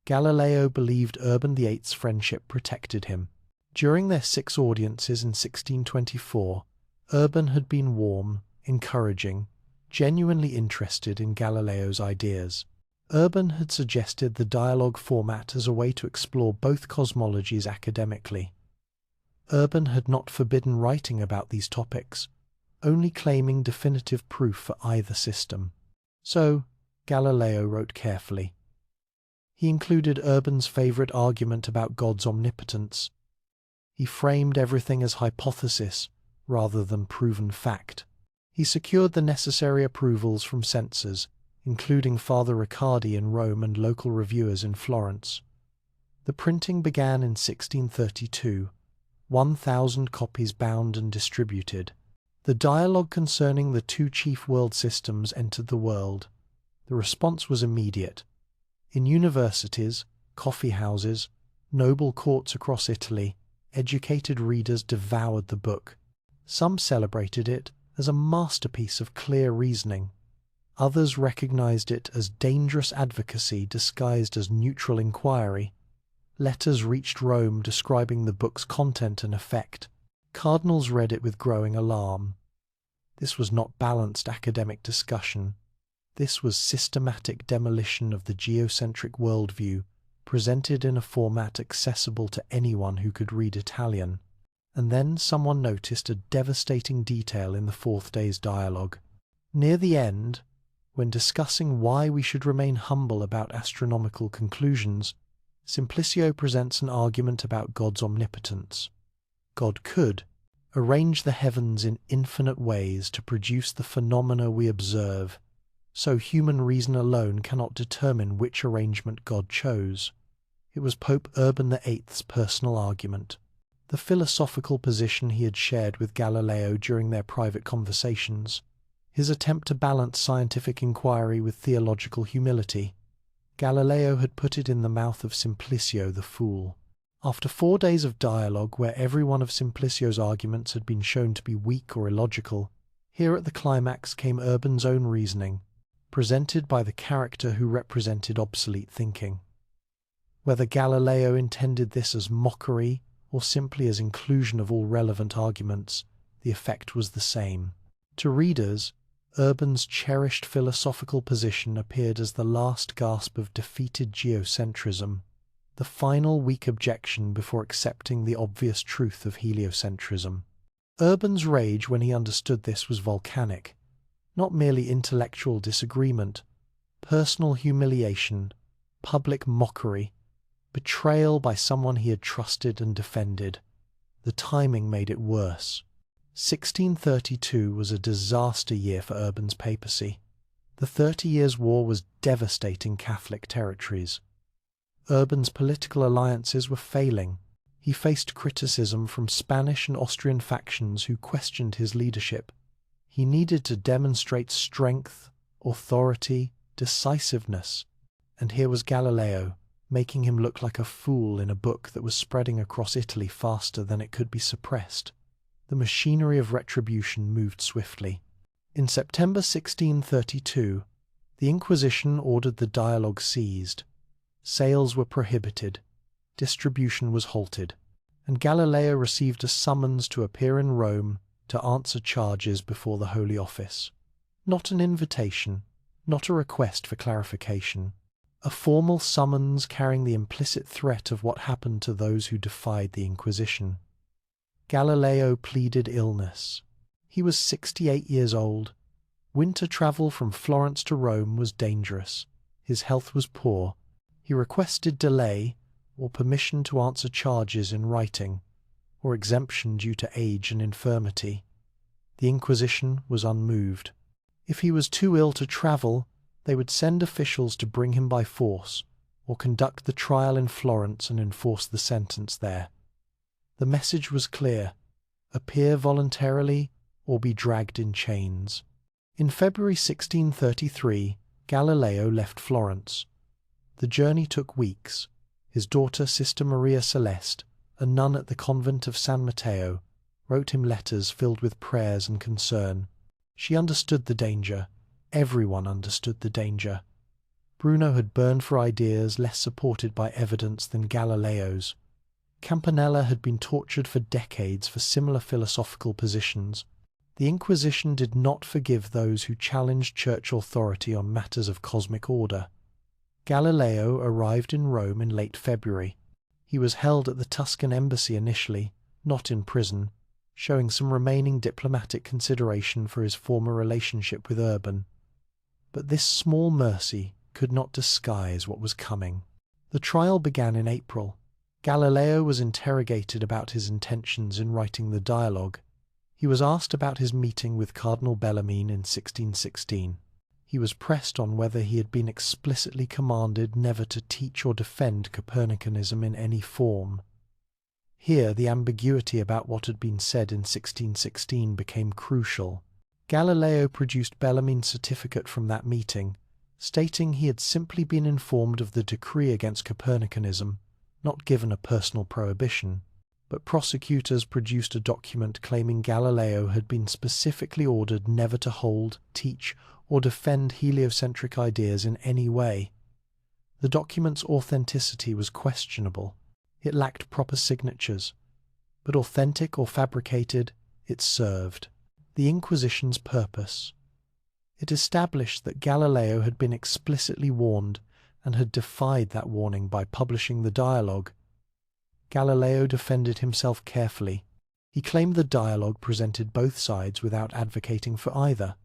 Galileo believed Urban VIII's friendship protected him. During their 6 audiences in 1624, Urban had been warm, encouraging, genuinely interested in Galileo's ideas. Urban had suggested the dialogue format as a way to explore both cosmologies academically. Urban had not forbidden writing about these topics, only claiming definitive proof for either system. So, Galileo wrote carefully. He included Urban's favourite argument about God's omnipotence. He framed everything as hypothesis rather than proven fact. He secured the necessary approvals from censors, including Father Riccardi in Rome and local reviewers in Florence. The printing began in 1632, 1,000 copies bound and distributed. The dialogue concerning the 2 chief world systems entered the world. The response was immediate. In universities, coffee houses, noble courts across Italy, educated readers devoured the book. Some celebrated it as a masterpiece of clear reasoning. Others recognized it as dangerous advocacy disguised as neutral inquiry. Letters reached Rome describing the book's content and effect. Cardinals read it with growing alarm. This was not balanced academic discussion. This was systematic demolition of the geocentric worldview, presented in a format accessible to anyone who could read Italian. And then someone noticed a devastating detail in the 4th day's dialogue. Near the end, when discussing why we should remain humble about astronomical conclusions, Simplicio presents an argument about God's omnipotence. God could arrange the heavens in infinite ways to produce the phenomena we observe, so human reason alone cannot determine which arrangement God chose. It was Pope Urban VIII's personal argument, the philosophical position he had shared with Galileo during their private conversations, his attempt to balance scientific inquiry with theological humility. Galileo had put it in the mouth of Simplicio the fool. After 4 days of dialogue where every one of Simplicio's arguments had been shown to be weak or illogical, here at the climax came Urban's own reasoning, presented by the character who represented obsolete thinking. Whether Galileo intended this as mockery or simply as inclusion of all relevant arguments, the effect was the same. To readers, Urban's cherished philosophical position appeared as the last gasp of defeated geocentrism, the final weak objection before accepting the obvious truth of heliocentrism. Urban's rage when he understood this was volcanic, not merely intellectual disagreement, personal humiliation, public mockery, betrayal by someone he had trusted and defended. The timing made it worse. 1632 was a disaster year for Urban's papacy. The 30 Years' War was devastating Catholic territories. Urban's political alliances were failing. He faced criticism from Spanish and Austrian factions who questioned his leadership. He needed to demonstrate strength, authority, decisiveness, and here was Galileo, making him look like a fool in a book that was spreading across Italy faster than it could be suppressed. The machinery of retribution moved swiftly. In September 1632, the Inquisition ordered the dialogue seized. Sales were prohibited, distribution was halted, and Galileo received a summons to appear in Rome to answer charges before the Holy Office. Not an invitation, not a request for clarification, a formal summons carrying the implicit threat of what happened to those who defied the Inquisition. Galileo pleaded illness. He was 68 years old. Winter travel from Florence to Rome was dangerous. His health was poor. He requested delay, or permission to answer charges in writing, or exemption due to age and infirmity. The Inquisition was unmoved. If he was too ill to travel, they would send officials to bring him by force, or conduct the trial in Florence and enforce the sentence there. The message was clear: appear voluntarily or be dragged in chains. In February 1633, Galileo left Florence. The journey took weeks. His daughter, Sister Maria Celeste, a nun at the convent of San Matteo, wrote him letters filled with prayers and concern. She understood the danger. Everyone understood the danger. Bruno had burned for ideas less supported by evidence than Galileo's. Campanella had been tortured for decades for similar philosophical positions. The Inquisition did not forgive those who challenged church authority on matters of cosmic order. Galileo arrived in Rome in late February. He was held at the Tuscan embassy initially, not in prison, showing some remaining diplomatic consideration for his former relationship with Urban. But this small mercy could not disguise what was coming. The trial began in April. Galileo was interrogated about his intentions in writing the dialogue. He was asked about his meeting with Cardinal Bellarmine in 1616. He was pressed on whether he had been explicitly commanded never to teach or defend Copernicanism in any form. Here the ambiguity about what had been said in 1616 became crucial. Galileo produced Bellarmine's certificate from that meeting, stating he had simply been informed of the decree against Copernicanism, not given a personal prohibition. But prosecutors produced a document claiming Galileo had been specifically ordered never to hold, teach, or defend heliocentric ideas in any way. The document's authenticity was questionable. It lacked proper signatures, but authentic or fabricated, it served the Inquisition's purpose. It established that Galileo had been explicitly warned and had defied that warning by publishing the dialogue. Galileo defended himself carefully. He claimed the dialogue presented both sides without advocating for either.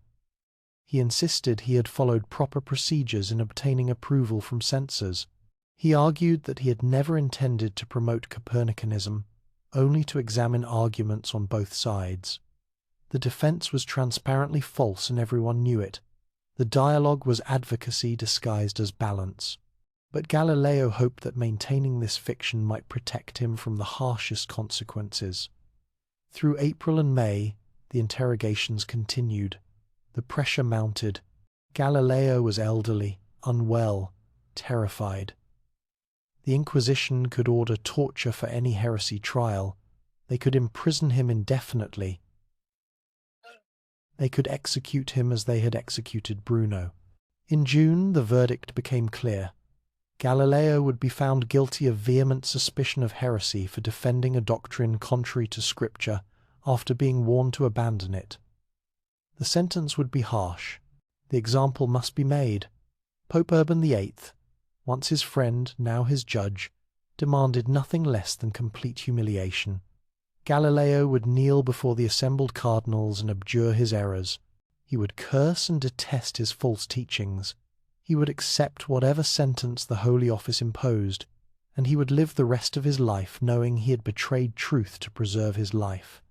He insisted he had followed proper procedures in obtaining approval from censors. He argued that he had never intended to promote Copernicanism, only to examine arguments on both sides. The defense was transparently false and everyone knew it. The dialogue was advocacy disguised as balance. But Galileo hoped that maintaining this fiction might protect him from the harshest consequences. Through April and May, the interrogations continued. The pressure mounted. Galileo was elderly, unwell, terrified. The Inquisition could order torture for any heresy trial. They could imprison him indefinitely. They could execute him as they had executed Bruno. In June, the verdict became clear. Galileo would be found guilty of vehement suspicion of heresy for defending a doctrine contrary to Scripture after being warned to abandon it. The sentence would be harsh. The example must be made. Pope Urban VIII, once his friend, now his judge, demanded nothing less than complete humiliation. Galileo would kneel before the assembled cardinals and abjure his errors. He would curse and detest his false teachings. He would accept whatever sentence the Holy Office imposed, and he would live the rest of his life knowing he had betrayed truth to preserve his life.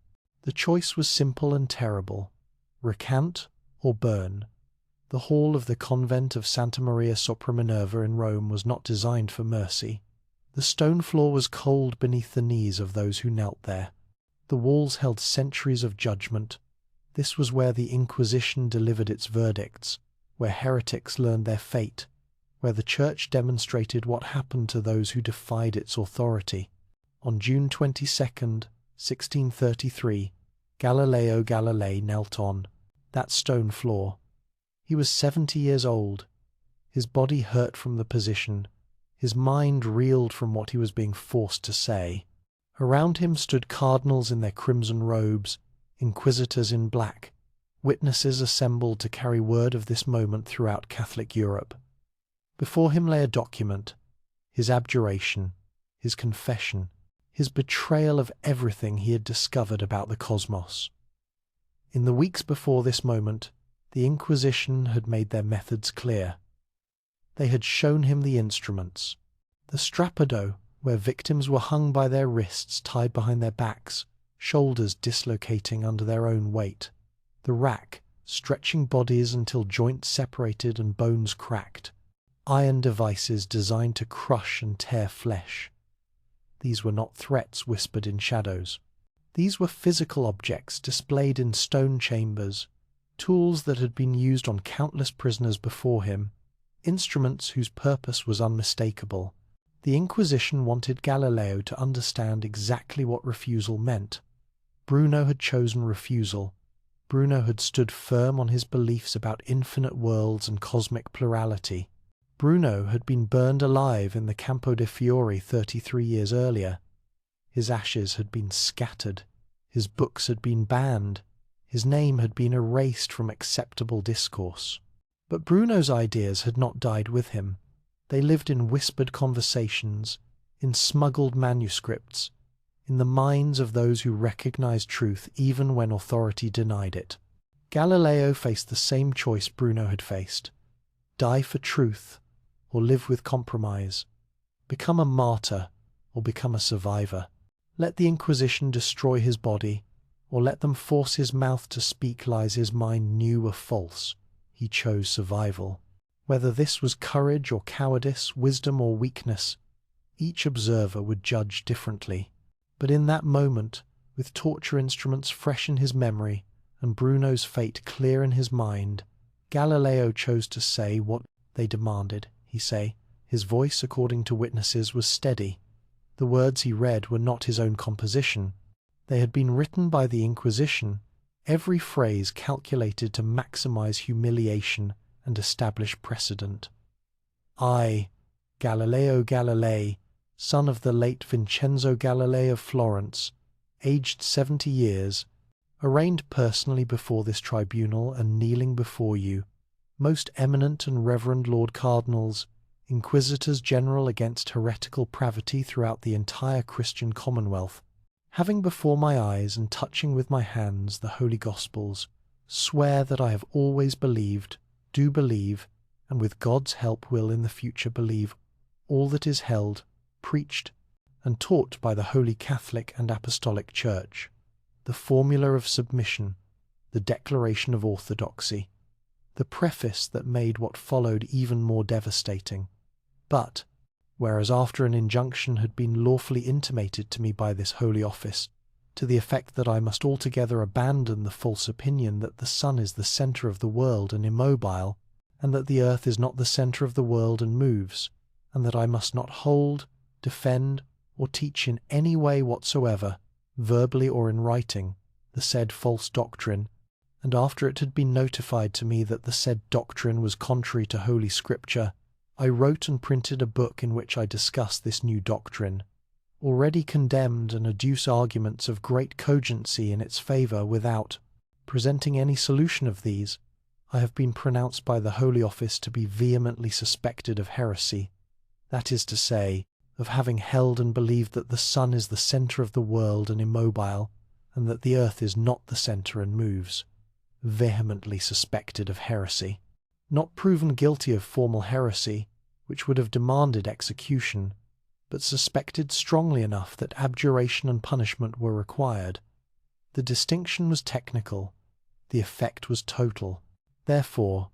The choice was simple and terrible: recant or burn. The hall of the convent of Santa Maria sopra Minerva in Rome was not designed for mercy. The stone floor was cold beneath the knees of those who knelt there. The walls held centuries of judgment. This was where the Inquisition delivered its verdicts, where heretics learned their fate, where the Church demonstrated what happened to those who defied its authority. On June 22nd, 1633, Galileo Galilei knelt on that stone floor. He was 70 years old. His body hurt from the position. His mind reeled from what he was being forced to say. Around him stood cardinals in their crimson robes, inquisitors in black, witnesses assembled to carry word of this moment throughout Catholic Europe. Before him lay a document, his abjuration, his confession, his betrayal of everything he had discovered about the cosmos. In the weeks before this moment, the Inquisition had made their methods clear. They had shown him the instruments. The strappado, where victims were hung by their wrists tied behind their backs, shoulders dislocating under their own weight. The rack, stretching bodies until joints separated and bones cracked. Iron devices designed to crush and tear flesh. These were not threats whispered in shadows. These were physical objects displayed in stone chambers, tools that had been used on countless prisoners before him, instruments whose purpose was unmistakable. The Inquisition wanted Galileo to understand exactly what refusal meant. Bruno had chosen refusal. Bruno had stood firm on his beliefs about infinite worlds and cosmic plurality. Bruno had been burned alive in the Campo de' Fiori 33 years earlier. His ashes had been scattered. His books had been banned. His name had been erased from acceptable discourse. But Bruno's ideas had not died with him. They lived in whispered conversations, in smuggled manuscripts, in the minds of those who recognized truth even when authority denied it. Galileo faced the same choice Bruno had faced: die for truth or live with compromise, become a martyr or become a survivor. Let the Inquisition destroy his body, or let them force his mouth to speak lies his mind knew were false. He chose survival. Whether this was courage or cowardice, wisdom or weakness, each observer would judge differently. But in that moment, with torture instruments fresh in his memory and Bruno's fate clear in his mind, Galileo chose to say what they demanded he say. His voice, according to witnesses, was steady. The words he read were not his own composition. They had been written by the Inquisition, every phrase calculated to maximize humiliation and establish precedent. I, Galileo Galilei, son of the late Vincenzo Galilei of Florence, aged 70 years, arraigned personally before this tribunal and kneeling before you, most eminent and reverend Lord Cardinals, Inquisitors General against heretical pravity throughout the entire Christian Commonwealth, having before my eyes and touching with my hands the Holy Gospels, swear that I have always believed, do believe, and with God's help will in the future believe all that is held, preached, and taught by the Holy Catholic and Apostolic Church, the formula of submission, the declaration of orthodoxy, the preface that made what followed even more devastating. But, whereas after an injunction had been lawfully intimated to me by this holy office, to the effect that I must altogether abandon the false opinion that the sun is the centre of the world and immobile, and that the earth is not the centre of the world and moves, and that I must not hold, defend, or teach in any way whatsoever, verbally or in writing, the said false doctrine, and after it had been notified to me that the said doctrine was contrary to Holy Scripture, I wrote and printed a book in which I discuss this new doctrine, already condemned, and adduce arguments of great cogency in its favour without presenting any solution of these. I have been pronounced by the Holy Office to be vehemently suspected of heresy, that is to say, of having held and believed that the sun is the centre of the world and immobile, and that the earth is not the centre and moves. Vehemently suspected of heresy. Not proven guilty of formal heresy, which would have demanded execution, but suspected strongly enough that abjuration and punishment were required. The distinction was technical, the effect was total. Therefore,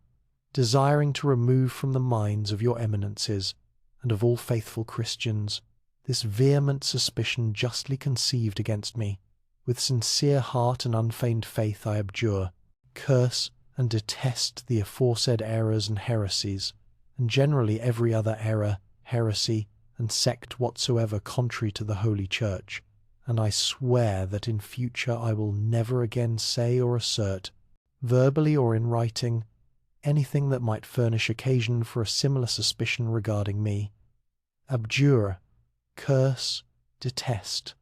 desiring to remove from the minds of your eminences and of all faithful Christians this vehement suspicion justly conceived against me. With sincere heart and unfeigned faith I abjure, curse, and detest the aforesaid errors and heresies, and generally every other error, heresy, and sect whatsoever contrary to the Holy Church, and I swear that in future I will never again say or assert, verbally or in writing, anything that might furnish occasion for a similar suspicion regarding me. Abjure, curse, detest.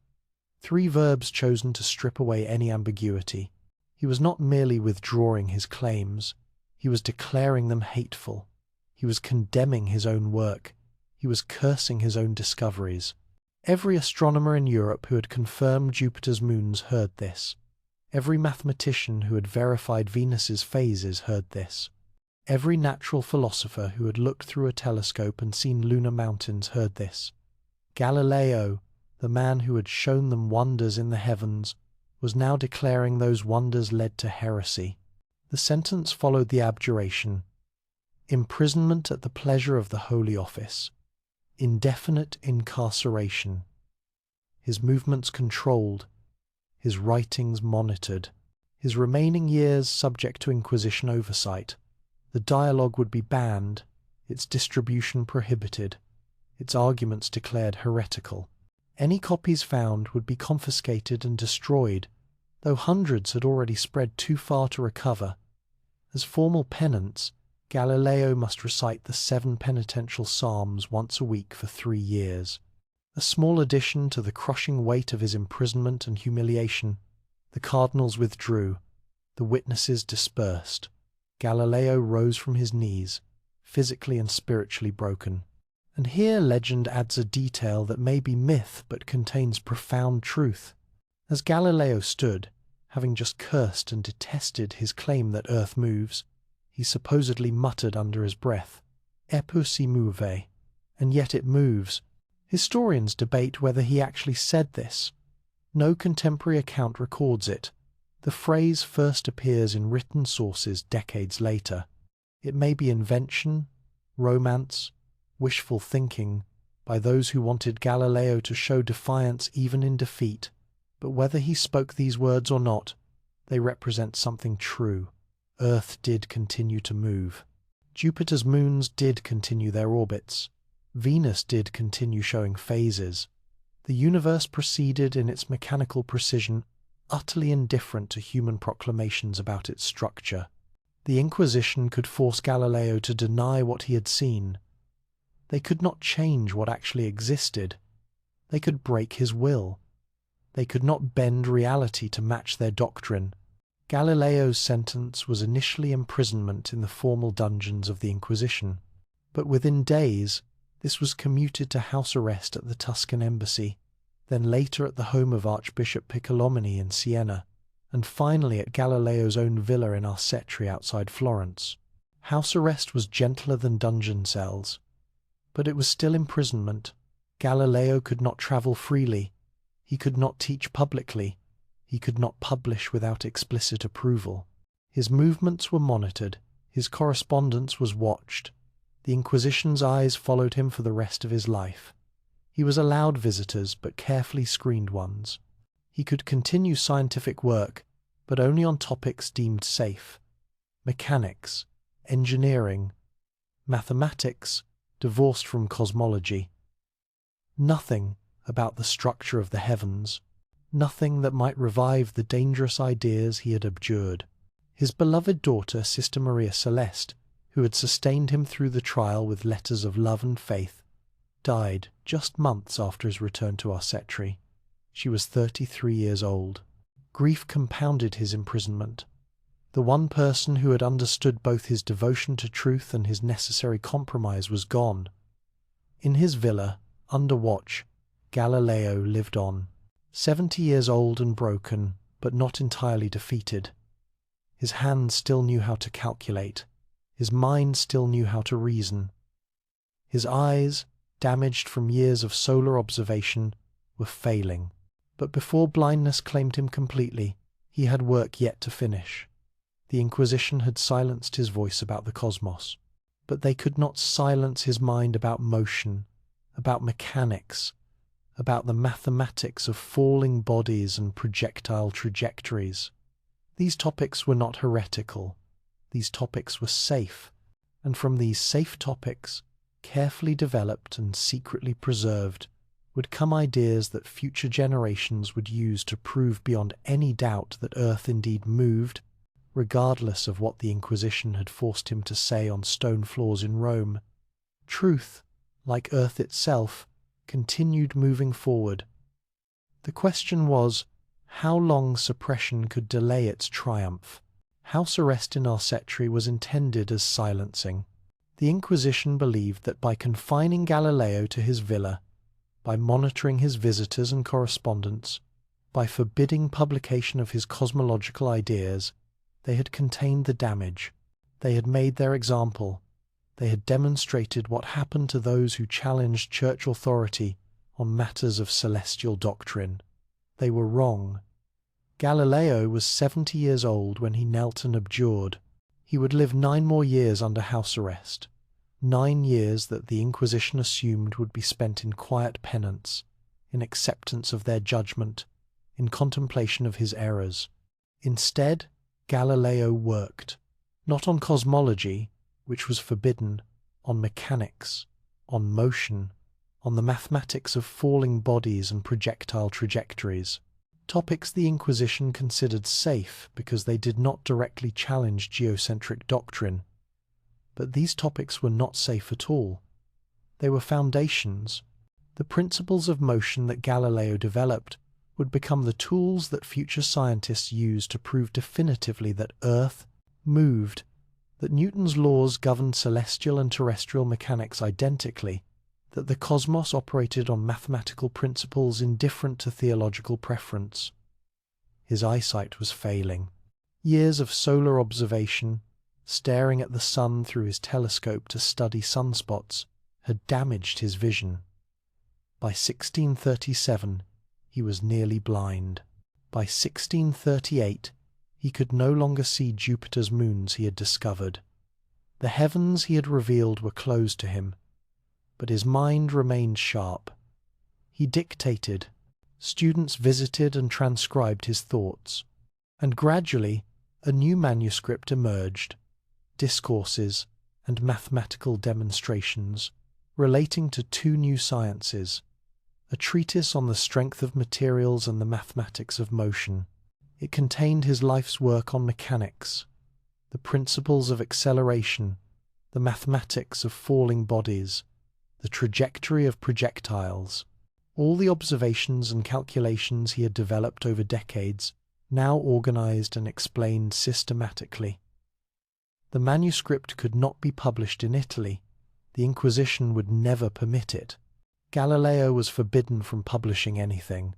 3 verbs chosen to strip away any ambiguity. He was not merely withdrawing his claims, he was declaring them hateful. He was condemning his own work. He was cursing his own discoveries. Every astronomer in Europe who had confirmed Jupiter's moons heard this. Every mathematician who had verified Venus's phases heard this. Every natural philosopher who had looked through a telescope and seen lunar mountains heard this. Galileo, the man who had shown them wonders in the heavens, was now declaring those wonders led to heresy. The sentence followed the abjuration. Imprisonment at the pleasure of the Holy Office. Indefinite incarceration. His movements controlled. His writings monitored. His remaining years subject to Inquisition oversight. The dialogue would be banned, its distribution prohibited, its arguments declared heretical. Any copies found would be confiscated and destroyed, though hundreds had already spread too far to recover. As formal penance, Galileo must recite the 7 penitential psalms once a week for 3 years. A small addition to the crushing weight of his imprisonment and humiliation. The cardinals withdrew, the witnesses dispersed. Galileo rose from his knees, physically and spiritually broken. And here legend adds a detail that may be myth but contains profound truth. As Galileo stood, having just cursed and detested his claim that Earth moves, he supposedly muttered under his breath, "Eppur si muove," and yet it moves. Historians debate whether he actually said this. No contemporary account records it. The phrase first appears in written sources decades later. It may be invention, romance, wishful thinking by those who wanted Galileo to show defiance even in defeat, but whether he spoke these words or not, they represent something true. Earth did continue to move. Jupiter's moons did continue their orbits. Venus did continue showing phases. The universe proceeded in its mechanical precision, utterly indifferent to human proclamations about its structure. The Inquisition could force Galileo to deny what he had seen. They could not change what actually existed. They could break his will. They could not bend reality to match their doctrine. Galileo's sentence was initially imprisonment in the formal dungeons of the Inquisition, but within days this was commuted to house arrest at the Tuscan embassy, then later at the home of Archbishop Piccolomini in Siena, and finally at Galileo's own villa in Arcetri outside Florence. House arrest was gentler than dungeon cells, but it was still imprisonment. Galileo could not travel freely. He could not teach publicly. He could not publish without explicit approval. His movements were monitored. His correspondence was watched. The Inquisition's eyes followed him for the rest of his life. He was allowed visitors, but carefully screened ones. He could continue scientific work, but only on topics deemed safe. Mechanics, engineering, mathematics, divorced from cosmology. Nothing about the structure of the heavens. Nothing that might revive the dangerous ideas he had abjured. His beloved daughter, Sister Maria Celeste, who had sustained him through the trial with letters of love and faith, died just months after his return to Arcetri. She was 33 years old. Grief compounded his imprisonment. The one person who had understood both his devotion to truth and his necessary compromise was gone. In his villa, under watch, Galileo lived on. 70 years old and broken, but not entirely defeated. His hands still knew how to calculate. His mind still knew how to reason. His eyes, damaged from years of solar observation, were failing. But before blindness claimed him completely, he had work yet to finish. The Inquisition had silenced his voice about the cosmos, but they could not silence his mind about motion, about mechanics, about the mathematics of falling bodies and projectile trajectories. These topics were not heretical. These topics were safe, and from these safe topics, carefully developed and secretly preserved, would come ideas that future generations would use to prove beyond any doubt that Earth indeed moved, regardless of what the Inquisition had forced him to say on stone floors in Rome. Truth, like Earth itself, continued moving forward. The question was, how long suppression could delay its triumph? House arrest in Arcetri was intended as silencing. The Inquisition believed that by confining Galileo to his villa, by monitoring his visitors and correspondence, by forbidding publication of his cosmological ideas, they had contained the damage. They had made their example. They had demonstrated what happened to those who challenged church authority on matters of celestial doctrine. They were wrong. Galileo was 70 years old when he knelt and abjured. He would live 9 more years under house arrest, 9 years that the Inquisition assumed would be spent in quiet penance, in acceptance of their judgment, in contemplation of his errors. Instead, Galileo worked, not on cosmology, which was forbidden, on mechanics, on motion, on the mathematics of falling bodies and projectile trajectories, topics the Inquisition considered safe because they did not directly challenge geocentric doctrine. But these topics were not safe at all. They were foundations. The principles of motion that Galileo developed would become the tools that future scientists used to prove definitively that Earth moved, that Newton's laws governed celestial and terrestrial mechanics identically, that the cosmos operated on mathematical principles indifferent to theological preference. His eyesight was failing. Years of solar observation, staring at the sun through his telescope to study sunspots, had damaged his vision. By 1637, he was nearly blind. By 1638, he could no longer see Jupiter's moons he had discovered. The heavens he had revealed were closed to him, but his mind remained sharp. He dictated. Students visited and transcribed his thoughts, and gradually a new manuscript emerged, discourses and mathematical demonstrations relating to 2 new sciences, a treatise on the strength of materials and the mathematics of motion. It contained his life's work on mechanics, the principles of acceleration, the mathematics of falling bodies, the trajectory of projectiles. All the observations and calculations he had developed over decades, now organized and explained systematically. The manuscript could not be published in Italy. The Inquisition would never permit it. Galileo was forbidden from publishing anything.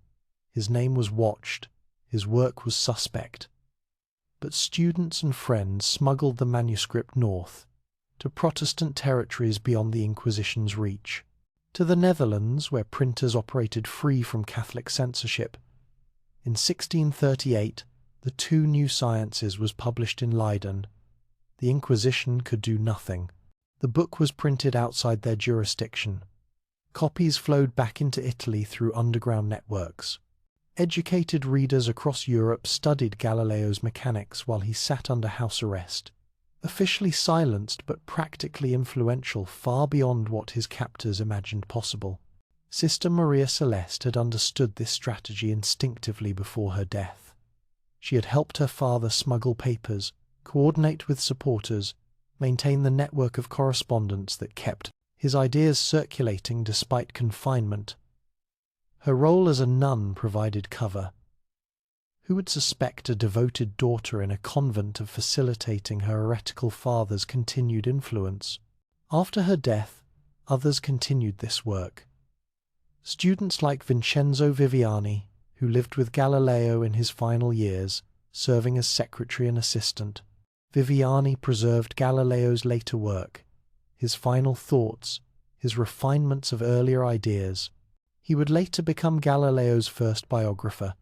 His name was watched. His work was suspect. But students and friends smuggled the manuscript north, to Protestant territories beyond the Inquisition's reach, to the Netherlands, where printers operated free from Catholic censorship. In 1638, The 2 New Sciences was published in Leiden. The Inquisition could do nothing. The book was printed outside their jurisdiction. Copies flowed back into Italy through underground networks. Educated readers across Europe studied Galileo's mechanics while he sat under house arrest, officially silenced but practically influential far beyond what his captors imagined possible. Sister Maria Celeste had understood this strategy instinctively before her death. She had helped her father smuggle papers, coordinate with supporters, maintain the network of correspondence that kept his ideas circulating despite confinement. Her role as a nun provided cover. Who would suspect a devoted daughter in a convent of facilitating her heretical father's continued influence? After her death, others continued this work. Students like Vincenzo Viviani, who lived with Galileo in his final years, serving as secretary and assistant. Viviani preserved Galileo's later work, his final thoughts, his refinements of earlier ideas. He would later become Galileo's first biographer,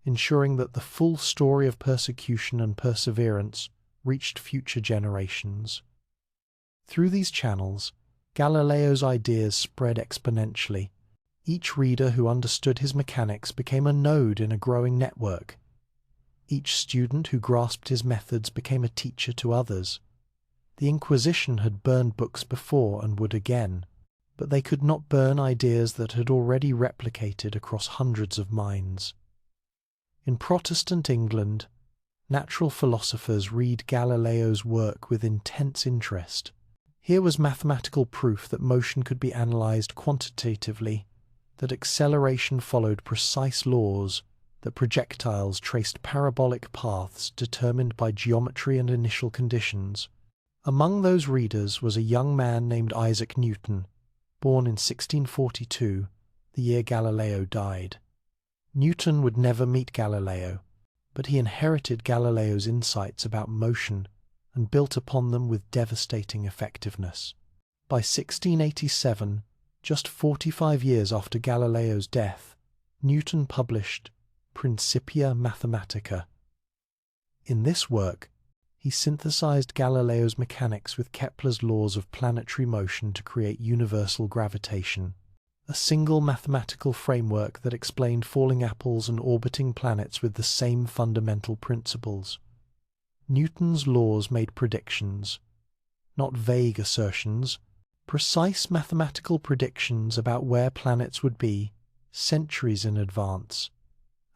ensuring that the full story of persecution and perseverance reached future generations. Through these channels, Galileo's ideas spread exponentially. Each reader who understood his mechanics became a node in a growing network. Each student who grasped his methods became a teacher to others. The Inquisition had burned books before and would again, but they could not burn ideas that had already replicated across hundreds of minds. In Protestant England, natural philosophers read Galileo's work with intense interest. Here was mathematical proof that motion could be analyzed quantitatively, that acceleration followed precise laws, that projectiles traced parabolic paths determined by geometry and initial conditions. Among those readers was a young man named Isaac Newton, born in 1642, the year Galileo died. Newton would never meet Galileo, but he inherited Galileo's insights about motion and built upon them with devastating effectiveness. By 1687, just 45 years after Galileo's death, Newton published Principia Mathematica. In this work, he synthesized Galileo's mechanics with Kepler's laws of planetary motion to create universal gravitation, a single mathematical framework that explained falling apples and orbiting planets with the same fundamental principles. Newton's laws made predictions, not vague assertions, precise mathematical predictions about where planets would be centuries in advance.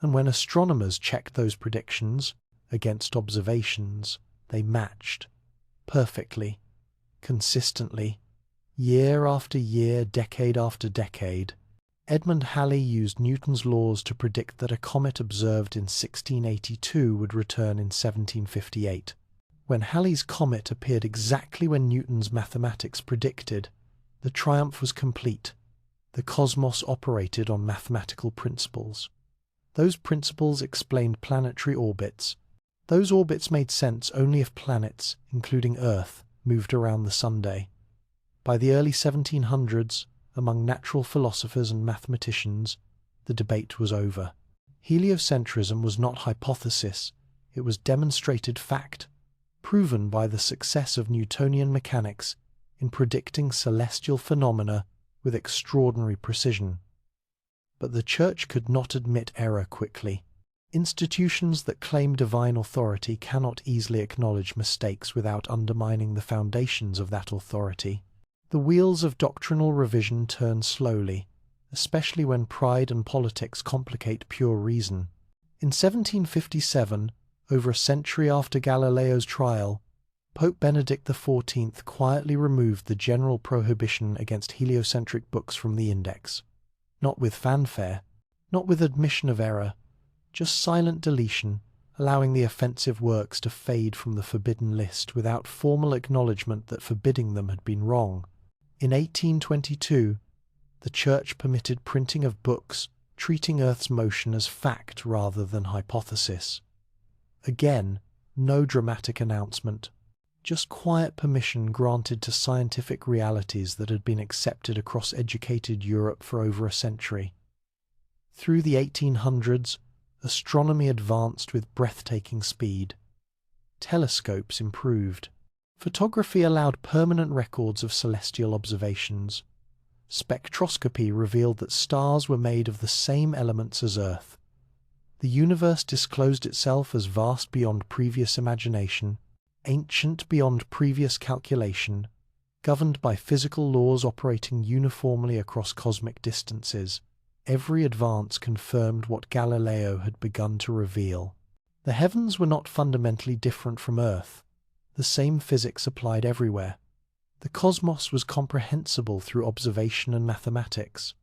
And when astronomers checked those predictions against observations, they matched perfectly, consistently, year after year, decade after decade. Edmund Halley used Newton's laws to predict that a comet observed in 1682 would return in 1758. When Halley's comet appeared exactly when Newton's mathematics predicted, the triumph was complete. The cosmos operated on mathematical principles. Those principles explained planetary orbits. Those orbits made sense only if planets, including Earth, moved around the Sunday. By the early 1700s, among natural philosophers and mathematicians, the debate was over. Heliocentrism was not hypothesis, it was demonstrated fact, proven by the success of Newtonian mechanics in predicting celestial phenomena with extraordinary precision. But the Church could not admit error quickly. Institutions that claim divine authority cannot easily acknowledge mistakes without undermining the foundations of that authority. The wheels of doctrinal revision turn slowly, especially when pride and politics complicate pure reason. In 1757, over a century after Galileo's trial, Pope Benedict XIV quietly removed the general prohibition against heliocentric books from the index. Not with fanfare, not with admission of error, just silent deletion, allowing the offensive works to fade from the forbidden list without formal acknowledgement that forbidding them had been wrong. In 1822, the Church permitted printing of books treating Earth's motion as fact rather than hypothesis. Again, no dramatic announcement, just quiet permission granted to scientific realities that had been accepted across educated Europe for over a century. Through the 1800s, astronomy advanced with breathtaking speed. Telescopes improved. Photography allowed permanent records of celestial observations. Spectroscopy revealed that stars were made of the same elements as Earth. The universe disclosed itself as vast beyond previous imagination, ancient beyond previous calculation, governed by physical laws operating uniformly across cosmic distances. Every advance confirmed what Galileo had begun to reveal. The heavens were not fundamentally different from Earth. The same physics applied everywhere. The cosmos was comprehensible through observation and mathematics.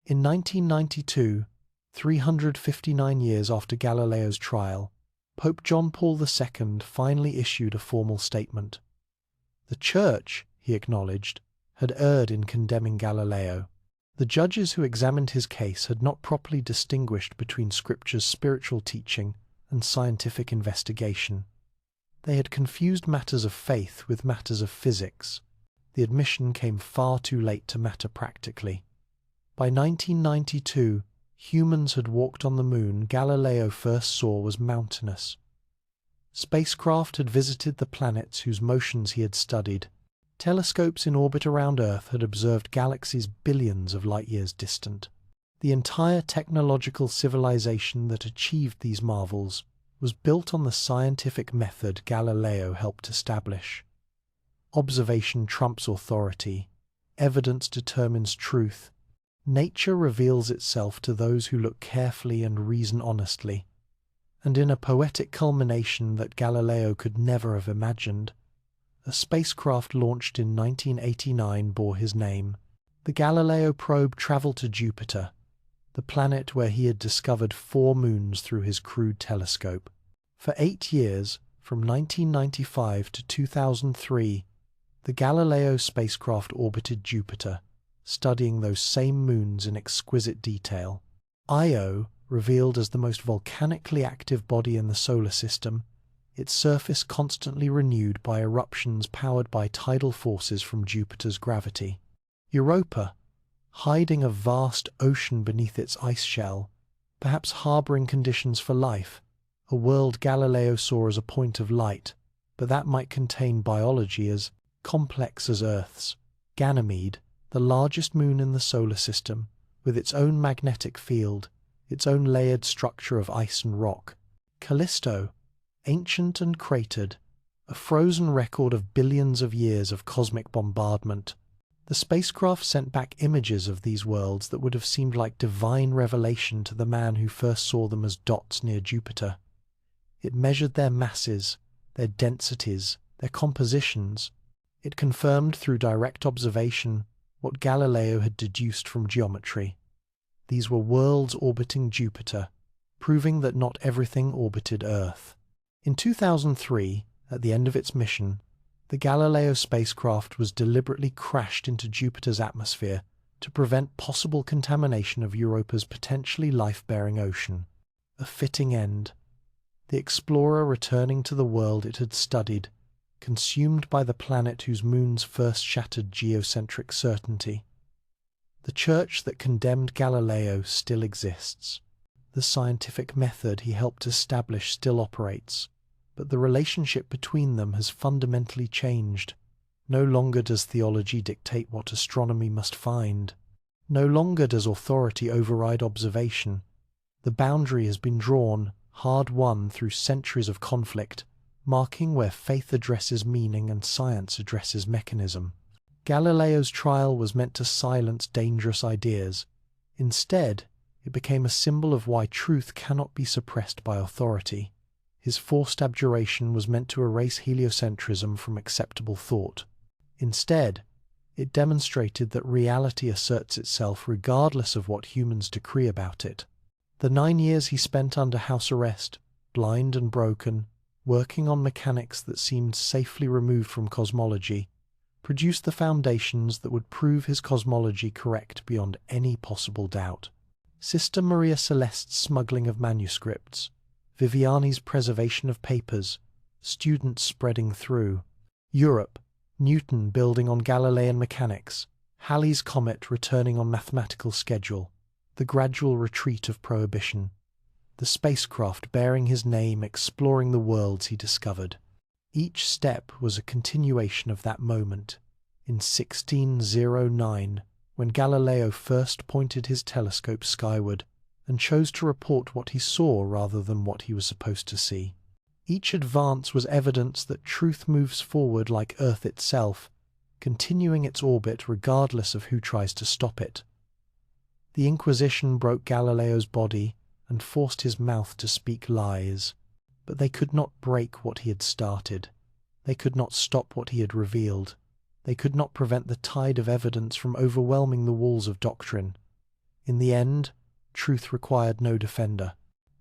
In 1992, 359 years after Galileo's trial, Pope John Paul II finally issued a formal statement. The Church, he acknowledged, had erred in condemning Galileo. The judges who examined his case had not properly distinguished between Scripture's spiritual teaching and scientific investigation. They had confused matters of faith with matters of physics. The admission came far too late to matter practically. By 1992, humans had walked on the moon Galileo first saw was mountainous. Spacecraft had visited the planets whose motions he had studied. Telescopes in orbit around Earth had observed galaxies billions of light-years distant. The entire technological civilization that achieved these marvels was built on the scientific method Galileo helped establish. Observation trumps authority. Evidence determines truth. Nature reveals itself to those who look carefully and reason honestly. And in a poetic culmination that Galileo could never have imagined, a spacecraft launched in 1989 bore his name. The Galileo probe traveled to Jupiter, the planet where he had discovered 4 moons through his crude telescope. For 8 years, from 1995 to 2003, the Galileo spacecraft orbited Jupiter, studying those same moons in exquisite detail. Io, revealed as the most volcanically active body in the solar system, its surface constantly renewed by eruptions powered by tidal forces from Jupiter's gravity. Europa, hiding a vast ocean beneath its ice shell, perhaps harboring conditions for life, a world Galileo saw as a point of light, but that might contain biology as complex as Earth's. Ganymede, the largest moon in the solar system, with its own magnetic field, its own layered structure of ice and rock. Callisto, ancient and cratered, a frozen record of billions of years of cosmic bombardment. The spacecraft sent back images of these worlds that would have seemed like divine revelation to the man who first saw them as dots near Jupiter. It measured their masses, their densities, their compositions. It confirmed through direct observation what Galileo had deduced from geometry. These were worlds orbiting Jupiter, proving that not everything orbited Earth. In 2003, at the end of its mission, the Galileo spacecraft was deliberately crashed into Jupiter's atmosphere to prevent possible contamination of Europa's potentially life-bearing ocean. A fitting end. The explorer returning to the world it had studied, consumed by the planet whose moons first shattered geocentric certainty. The church that condemned Galileo still exists. The scientific method he helped establish still operates, but the relationship between them has fundamentally changed. No longer does theology dictate what astronomy must find. No longer does authority override observation. The boundary has been drawn, hard-won through centuries of conflict, marking where faith addresses meaning and science addresses mechanism. Galileo's trial was meant to silence dangerous ideas. Instead, it became a symbol of why truth cannot be suppressed by authority. His forced abjuration was meant to erase heliocentrism from acceptable thought. Instead, it demonstrated that reality asserts itself regardless of what humans decree about it. The 9 years he spent under house arrest, blind and broken, working on mechanics that seemed safely removed from cosmology, produced the foundations that would prove his cosmology correct beyond any possible doubt. Sister Maria Celeste's smuggling of manuscripts, Viviani's preservation of papers, students spreading through. Europe, Newton building on Galilean mechanics, Halley's comet returning on mathematical schedule, the gradual retreat of prohibition, the spacecraft bearing his name exploring the worlds he discovered. Each step was a continuation of that moment. In 1609, when Galileo first pointed his telescope skyward and chose to report what he saw rather than what he was supposed to see. Each advance was evidence that truth moves forward like Earth itself, continuing its orbit regardless of who tries to stop it. The Inquisition broke Galileo's body and forced his mouth to speak lies, but they could not break what he had started. They could not stop what he had revealed. They could not prevent the tide of evidence from overwhelming the walls of doctrine. In the end, truth required no defender.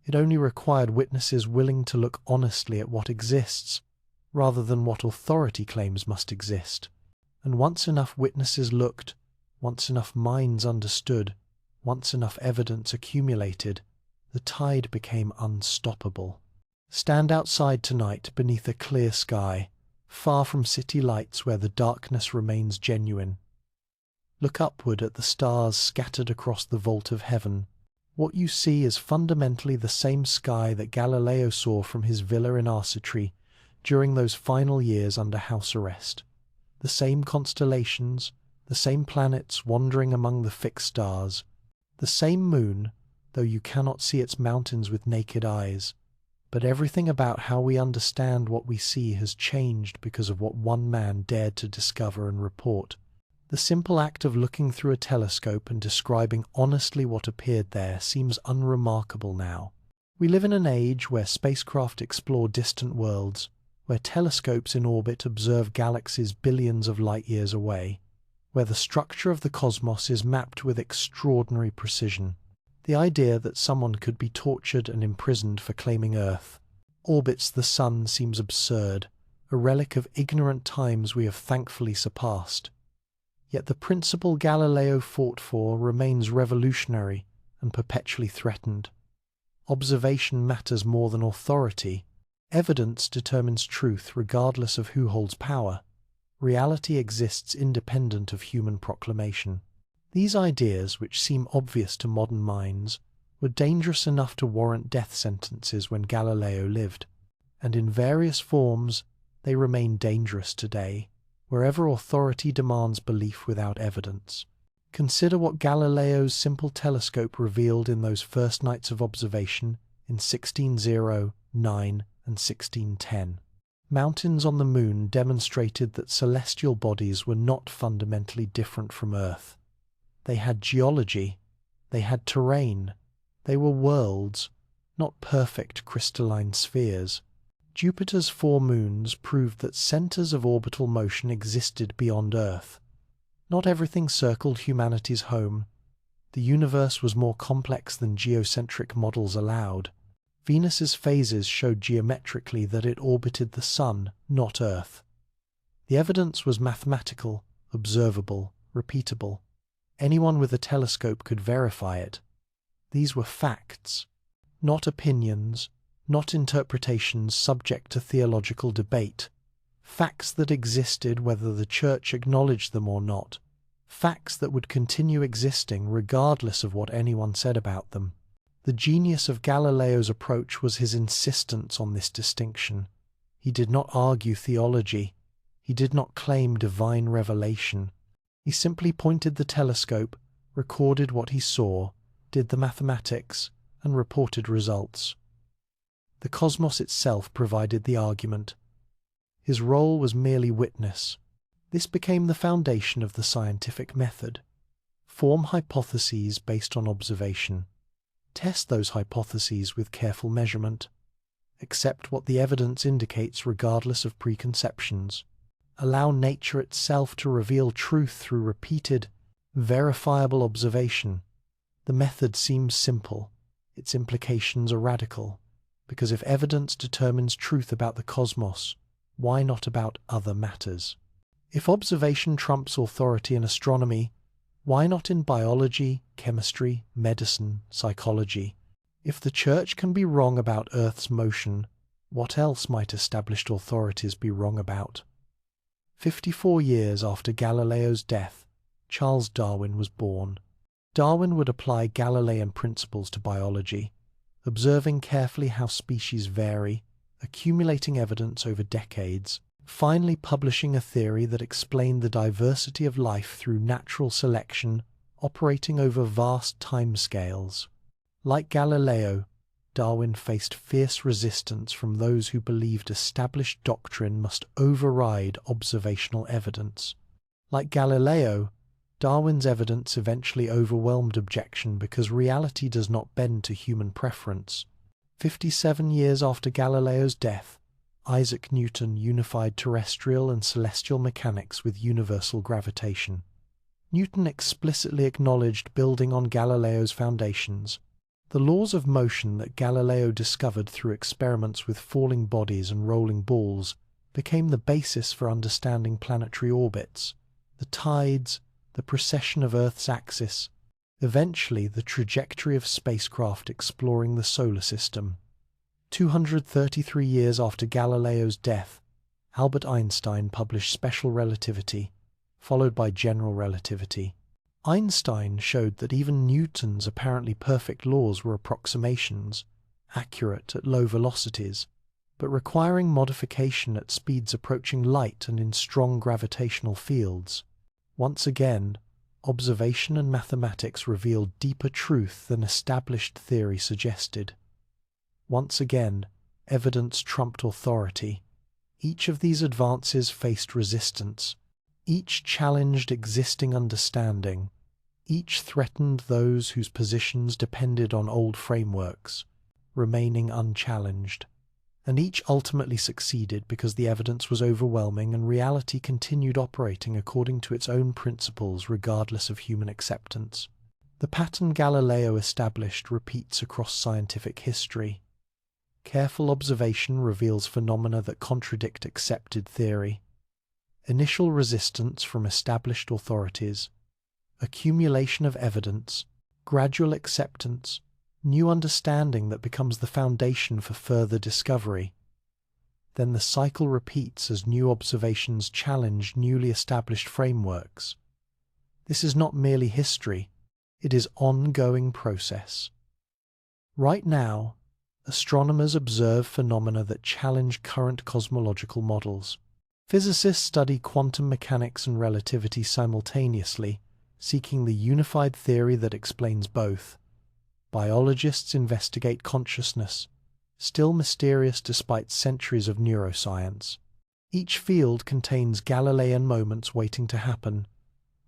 It only required witnesses willing to look honestly at what exists, rather than what authority claims must exist. And once enough witnesses looked, once enough minds understood, once enough evidence accumulated, the tide became unstoppable. Stand outside tonight beneath a clear sky, far from city lights where the darkness remains genuine. Look upward at the stars scattered across the vault of heaven. What you see is fundamentally the same sky that Galileo saw from his villa in Arcetri during those final years under house arrest. The same constellations, the same planets wandering among the fixed stars, the same moon, though you cannot see its mountains with naked eyes. But everything about how we understand what we see has changed because of what one man dared to discover and report. The simple act of looking through a telescope and describing honestly what appeared there seems unremarkable now. We live in an age where spacecraft explore distant worlds, where telescopes in orbit observe galaxies billions of light years away, where the structure of the cosmos is mapped with extraordinary precision. The idea that someone could be tortured and imprisoned for claiming Earth orbits the Sun seems absurd, a relic of ignorant times we have thankfully surpassed. Yet the principle Galileo fought for remains revolutionary and perpetually threatened. Observation matters more than authority. Evidence determines truth regardless of who holds power. Reality exists independent of human proclamation. These ideas, which seem obvious to modern minds, were dangerous enough to warrant death sentences when Galileo lived, and in various forms they remain dangerous today, wherever authority demands belief without evidence. Consider what Galileo's simple telescope revealed in those first nights of observation in 1609 and 1610. Mountains on the moon demonstrated that celestial bodies were not fundamentally different from Earth. They had geology, they had terrain, they were worlds, not perfect crystalline spheres. Jupiter's 4 moons proved that centers of orbital motion existed beyond Earth. Not everything circled humanity's home. The universe was more complex than geocentric models allowed. Venus's phases showed geometrically that it orbited the Sun, not Earth. The evidence was mathematical, observable, repeatable. Anyone with a telescope could verify it. These were facts, not opinions, not interpretations subject to theological debate. Facts that existed whether the Church acknowledged them or not. Facts that would continue existing regardless of what anyone said about them. The genius of Galileo's approach was his insistence on this distinction. He did not argue theology. He did not claim divine revelation. He simply pointed the telescope, recorded what he saw, did the mathematics, and reported results. The cosmos itself provided the argument. His role was merely witness. This became the foundation of the scientific method. Form hypotheses based on observation. Test those hypotheses with careful measurement. Accept what the evidence indicates regardless of preconceptions. Allow nature itself to reveal truth through repeated, verifiable observation. The method seems simple. Its implications are radical. Because if evidence determines truth about the cosmos, why not about other matters? If observation trumps authority in astronomy, why not in biology, chemistry, medicine, psychology? If the Church can be wrong about Earth's motion, what else might established authorities be wrong about? 54 years after Galileo's death, Charles Darwin was born. Darwin would apply Galilean principles to biology, observing carefully how species vary, accumulating evidence over decades, finally publishing a theory that explained the diversity of life through natural selection operating over vast timescales. Like Galileo, Darwin faced fierce resistance from those who believed established doctrine must override observational evidence. Like Galileo, Darwin's evidence eventually overwhelmed objection because reality does not bend to human preference. 57 years after Galileo's death, Isaac Newton unified terrestrial and celestial mechanics with universal gravitation. Newton explicitly acknowledged building on Galileo's foundations. The laws of motion that Galileo discovered through experiments with falling bodies and rolling balls became the basis for understanding planetary orbits, the tides, the precession of Earth's axis, eventually the trajectory of spacecraft exploring the solar system. 233 years after Galileo's death, Albert Einstein published special relativity, followed by general relativity. Einstein showed that even Newton's apparently perfect laws were approximations, accurate at low velocities, but requiring modification at speeds approaching light and in strong gravitational fields. Once again, observation and mathematics revealed deeper truth than established theory suggested. Once again, evidence trumped authority. Each of these advances faced resistance. Each challenged existing understanding. Each threatened those whose positions depended on old frameworks, remaining unchallenged. And each ultimately succeeded because the evidence was overwhelming and reality continued operating according to its own principles regardless of human acceptance. The pattern Galileo established repeats across scientific history. Careful observation reveals phenomena that contradict accepted theory. Initial resistance from established authorities, accumulation of evidence, gradual acceptance, new understanding that becomes the foundation for further discovery. Then the cycle repeats as new observations challenge newly established frameworks. This is not merely history, it is ongoing process. Right now, astronomers observe phenomena that challenge current cosmological models. Physicists study quantum mechanics and relativity simultaneously, seeking the unified theory that explains both. Biologists investigate consciousness, still mysterious despite centuries of neuroscience. Each field contains Galilean moments waiting to happen,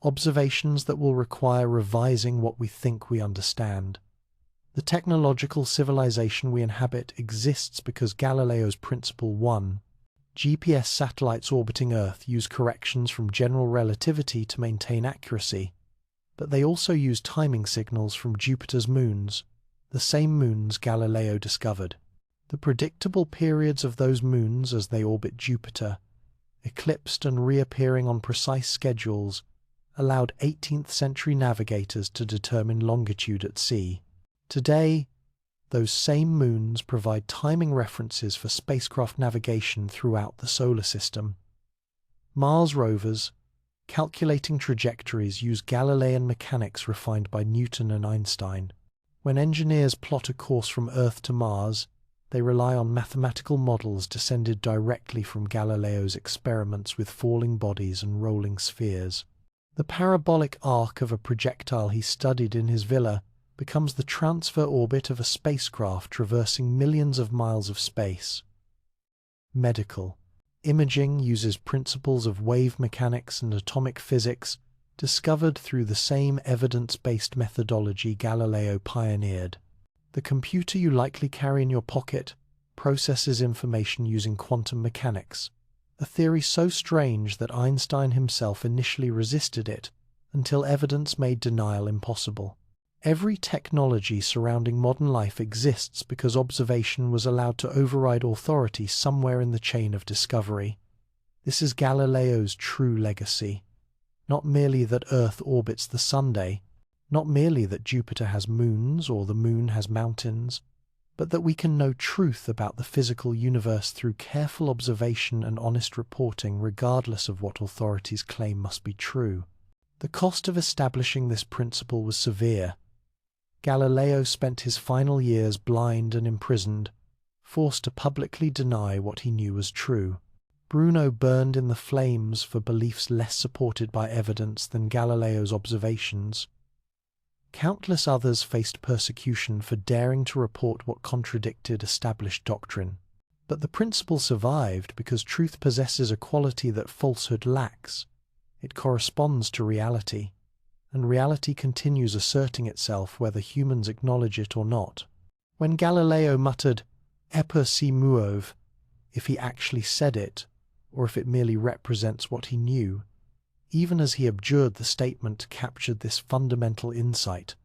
observations that will require revising what we think we understand. The technological civilization we inhabit exists because Galileo's principle won. GPS satellites orbiting Earth use corrections from general relativity to maintain accuracy, but they also use timing signals from Jupiter's moons, the same moons Galileo discovered. The predictable periods of those moons as they orbit Jupiter, eclipsed and reappearing on precise schedules, allowed 18th century navigators to determine longitude at sea. Today, those same moons provide timing references for spacecraft navigation throughout the solar system. Mars rovers, calculating trajectories, use Galilean mechanics refined by Newton and Einstein. When engineers plot a course from Earth to Mars, they rely on mathematical models descended directly from Galileo's experiments with falling bodies and rolling spheres. The parabolic arc of a projectile he studied in his villa becomes the transfer orbit of a spacecraft traversing millions of miles of space. Medical imaging uses principles of wave mechanics and atomic physics discovered through the same evidence-based methodology Galileo pioneered. The computer you likely carry in your pocket processes information using quantum mechanics, a theory so strange that Einstein himself initially resisted it until evidence made denial impossible. Every technology surrounding modern life exists because observation was allowed to override authority somewhere in the chain of discovery. This is Galileo's true legacy. Not merely that Earth orbits the Sunday, not merely that Jupiter has moons or the moon has mountains, but that we can know truth about the physical universe through careful observation and honest reporting regardless of what authorities claim must be true. The cost of establishing this principle was severe. Galileo spent his final years blind and imprisoned, forced to publicly deny what he knew was true. Bruno burned in the flames for beliefs less supported by evidence than Galileo's observations. Countless others faced persecution for daring to report what contradicted established doctrine. But the principle survived because truth possesses a quality that falsehood lacks. It corresponds to reality, and reality continues asserting itself whether humans acknowledge it or not. When Galileo muttered, "Eper si muove," if he actually said it, or if it merely represents what he knew, even as he abjured the statement captured this fundamental insight.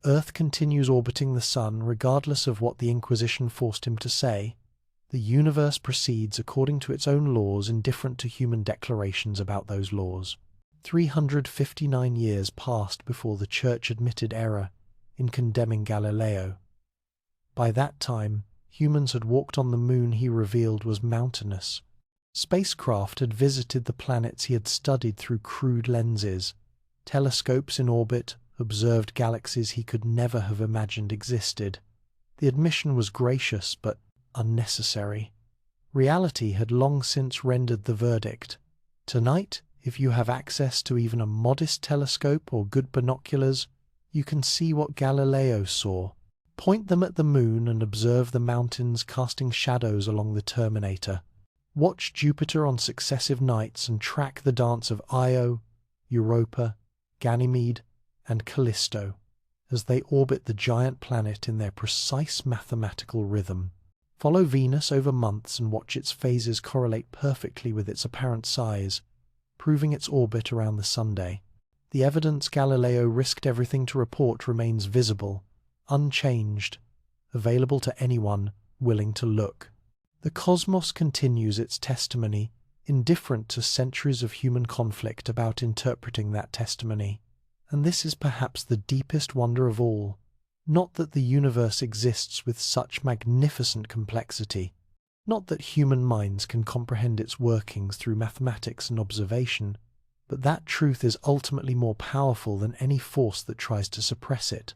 Earth continues orbiting the Sun regardless of what the Inquisition forced him to say. The universe proceeds according to its own laws indifferent to human declarations about those laws. 359 years passed before the Church admitted error in condemning Galileo. By that time, humans had walked on the moon he revealed was mountainous. Spacecraft had visited the planets he had studied through crude lenses, Telescopes in orbit observed galaxies he could never have imagined existed. The admission was gracious but unnecessary. Reality had long since rendered the verdict. Tonight, if you have access to even a modest telescope or good binoculars, you can see what Galileo saw. Point them at the moon and observe the mountains casting shadows along the terminator. Watch Jupiter on successive nights and track the dance of Io, Europa, Ganymede, and Callisto as they orbit the giant planet in their precise mathematical rhythm. Follow Venus over months and watch its phases correlate perfectly with its apparent size, proving its orbit around the Sunday. The evidence Galileo risked everything to report remains visible, unchanged, available to anyone willing to look. The cosmos continues its testimony, indifferent to centuries of human conflict about interpreting that testimony. And this is perhaps the deepest wonder of all. Not that the universe exists with such magnificent complexity, not that human minds can comprehend its workings through mathematics and observation, but that truth is ultimately more powerful than any force that tries to suppress it.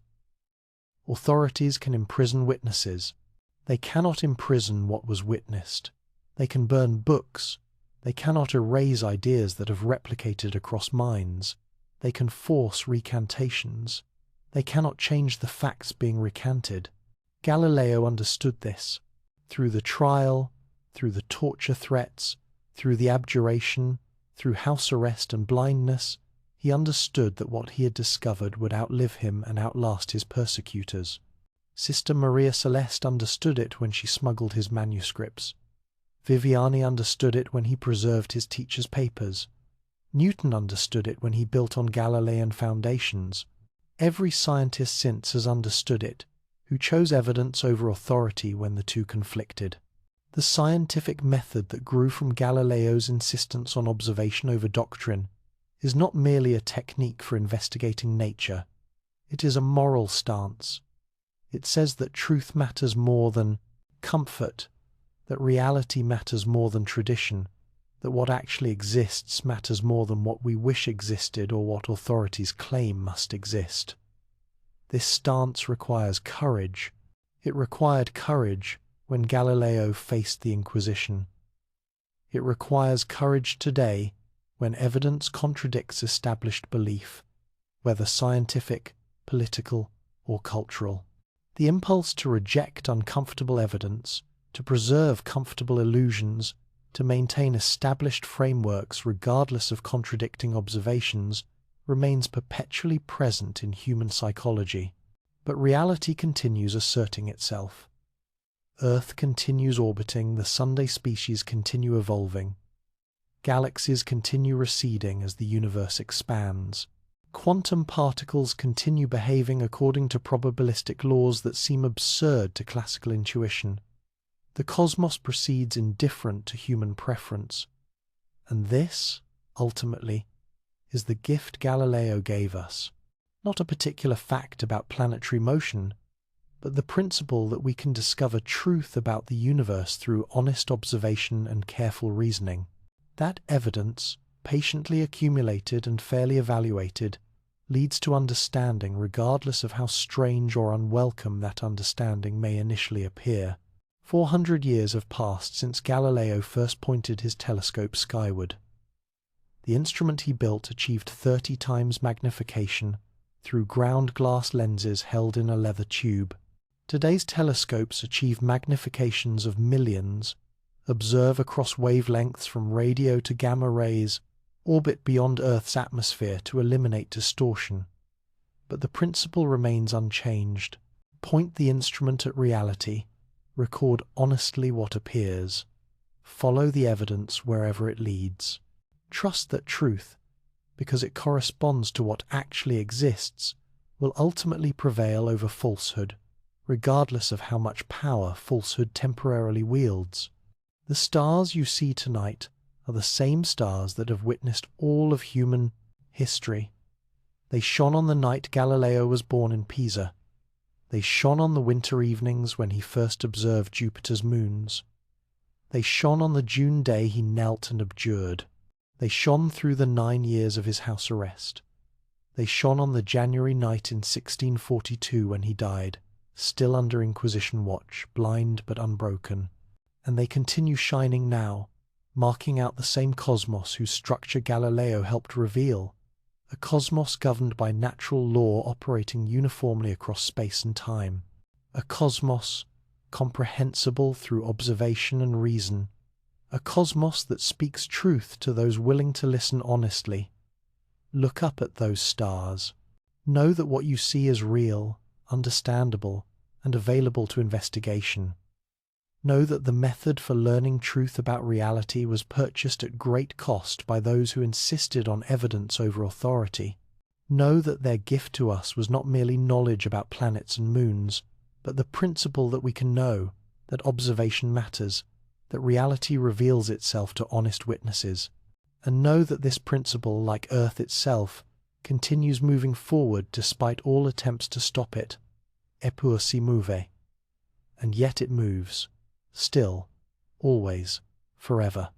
Authorities can imprison witnesses. They cannot imprison what was witnessed. They can burn books. They cannot erase ideas that have replicated across minds. They can force recantations. They cannot change the facts being recanted. Galileo understood this. Through the trial, through the torture threats, through the abjuration, through house arrest and blindness, he understood that what he had discovered would outlive him and outlast his persecutors. Sister Maria Celeste understood it when she smuggled his manuscripts. Viviani understood it when he preserved his teacher's papers. Newton understood it when he built on Galilean foundations. Every scientist since has understood it, who chose evidence over authority when the two conflicted. The scientific method that grew from Galileo's insistence on observation over doctrine is not merely a technique for investigating nature. It is a moral stance. It says that truth matters more than comfort, that reality matters more than tradition, that what actually exists matters more than what we wish existed or what authorities claim must exist. This stance requires courage. It required courage when Galileo faced the Inquisition. It requires courage today when evidence contradicts established belief, whether scientific, political, or cultural. The impulse to reject uncomfortable evidence, to preserve comfortable illusions, to maintain established frameworks regardless of contradicting observations, remains perpetually present in human psychology. But reality continues asserting itself. Earth continues orbiting, the Sunday species continue evolving. Galaxies continue receding as the universe expands. Quantum particles continue behaving according to probabilistic laws that seem absurd to classical intuition. The cosmos proceeds indifferent to human preference. And this, ultimately, is the gift Galileo gave us. Not a particular fact about planetary motion, but the principle that we can discover truth about the universe through honest observation and careful reasoning. That evidence, patiently accumulated and fairly evaluated, leads to understanding regardless of how strange or unwelcome that understanding may initially appear. 400 years have passed since Galileo first pointed his telescope skyward. The instrument he built achieved 30 times magnification through ground glass lenses held in a leather tube. Today's telescopes achieve magnifications of millions, observe across wavelengths from radio to gamma rays, orbit beyond Earth's atmosphere to eliminate distortion. But the principle remains unchanged. Point the instrument at reality, record honestly what appears, follow the evidence wherever it leads. Trust that truth, because it corresponds to what actually exists, will ultimately prevail over falsehood, regardless of how much power falsehood temporarily wields. The stars you see tonight are the same stars that have witnessed all of human history. They shone on the night Galileo was born in Pisa. They shone on the winter evenings when he first observed Jupiter's moons. They shone on the June day he knelt and abjured. They shone through the 9 years of his house arrest. They shone on the January night in 1642 when he died, still under Inquisition watch, blind but unbroken. And they continue shining now, marking out the same cosmos whose structure Galileo helped reveal, a cosmos governed by natural law operating uniformly across space and time, a cosmos comprehensible through observation and reason, a cosmos that speaks truth to those willing to listen honestly. Look up at those stars. Know that what you see is real, understandable, and available to investigation. Know that the method for learning truth about reality was purchased at great cost by those who insisted on evidence over authority. Know that their gift to us was not merely knowledge about planets and moons, but the principle that we can know, that observation matters, that reality reveals itself to honest witnesses. And know that this principle, like Earth itself, continues moving forward despite all attempts to stop it. Eppur si muove. And yet it moves. Still, always, forever.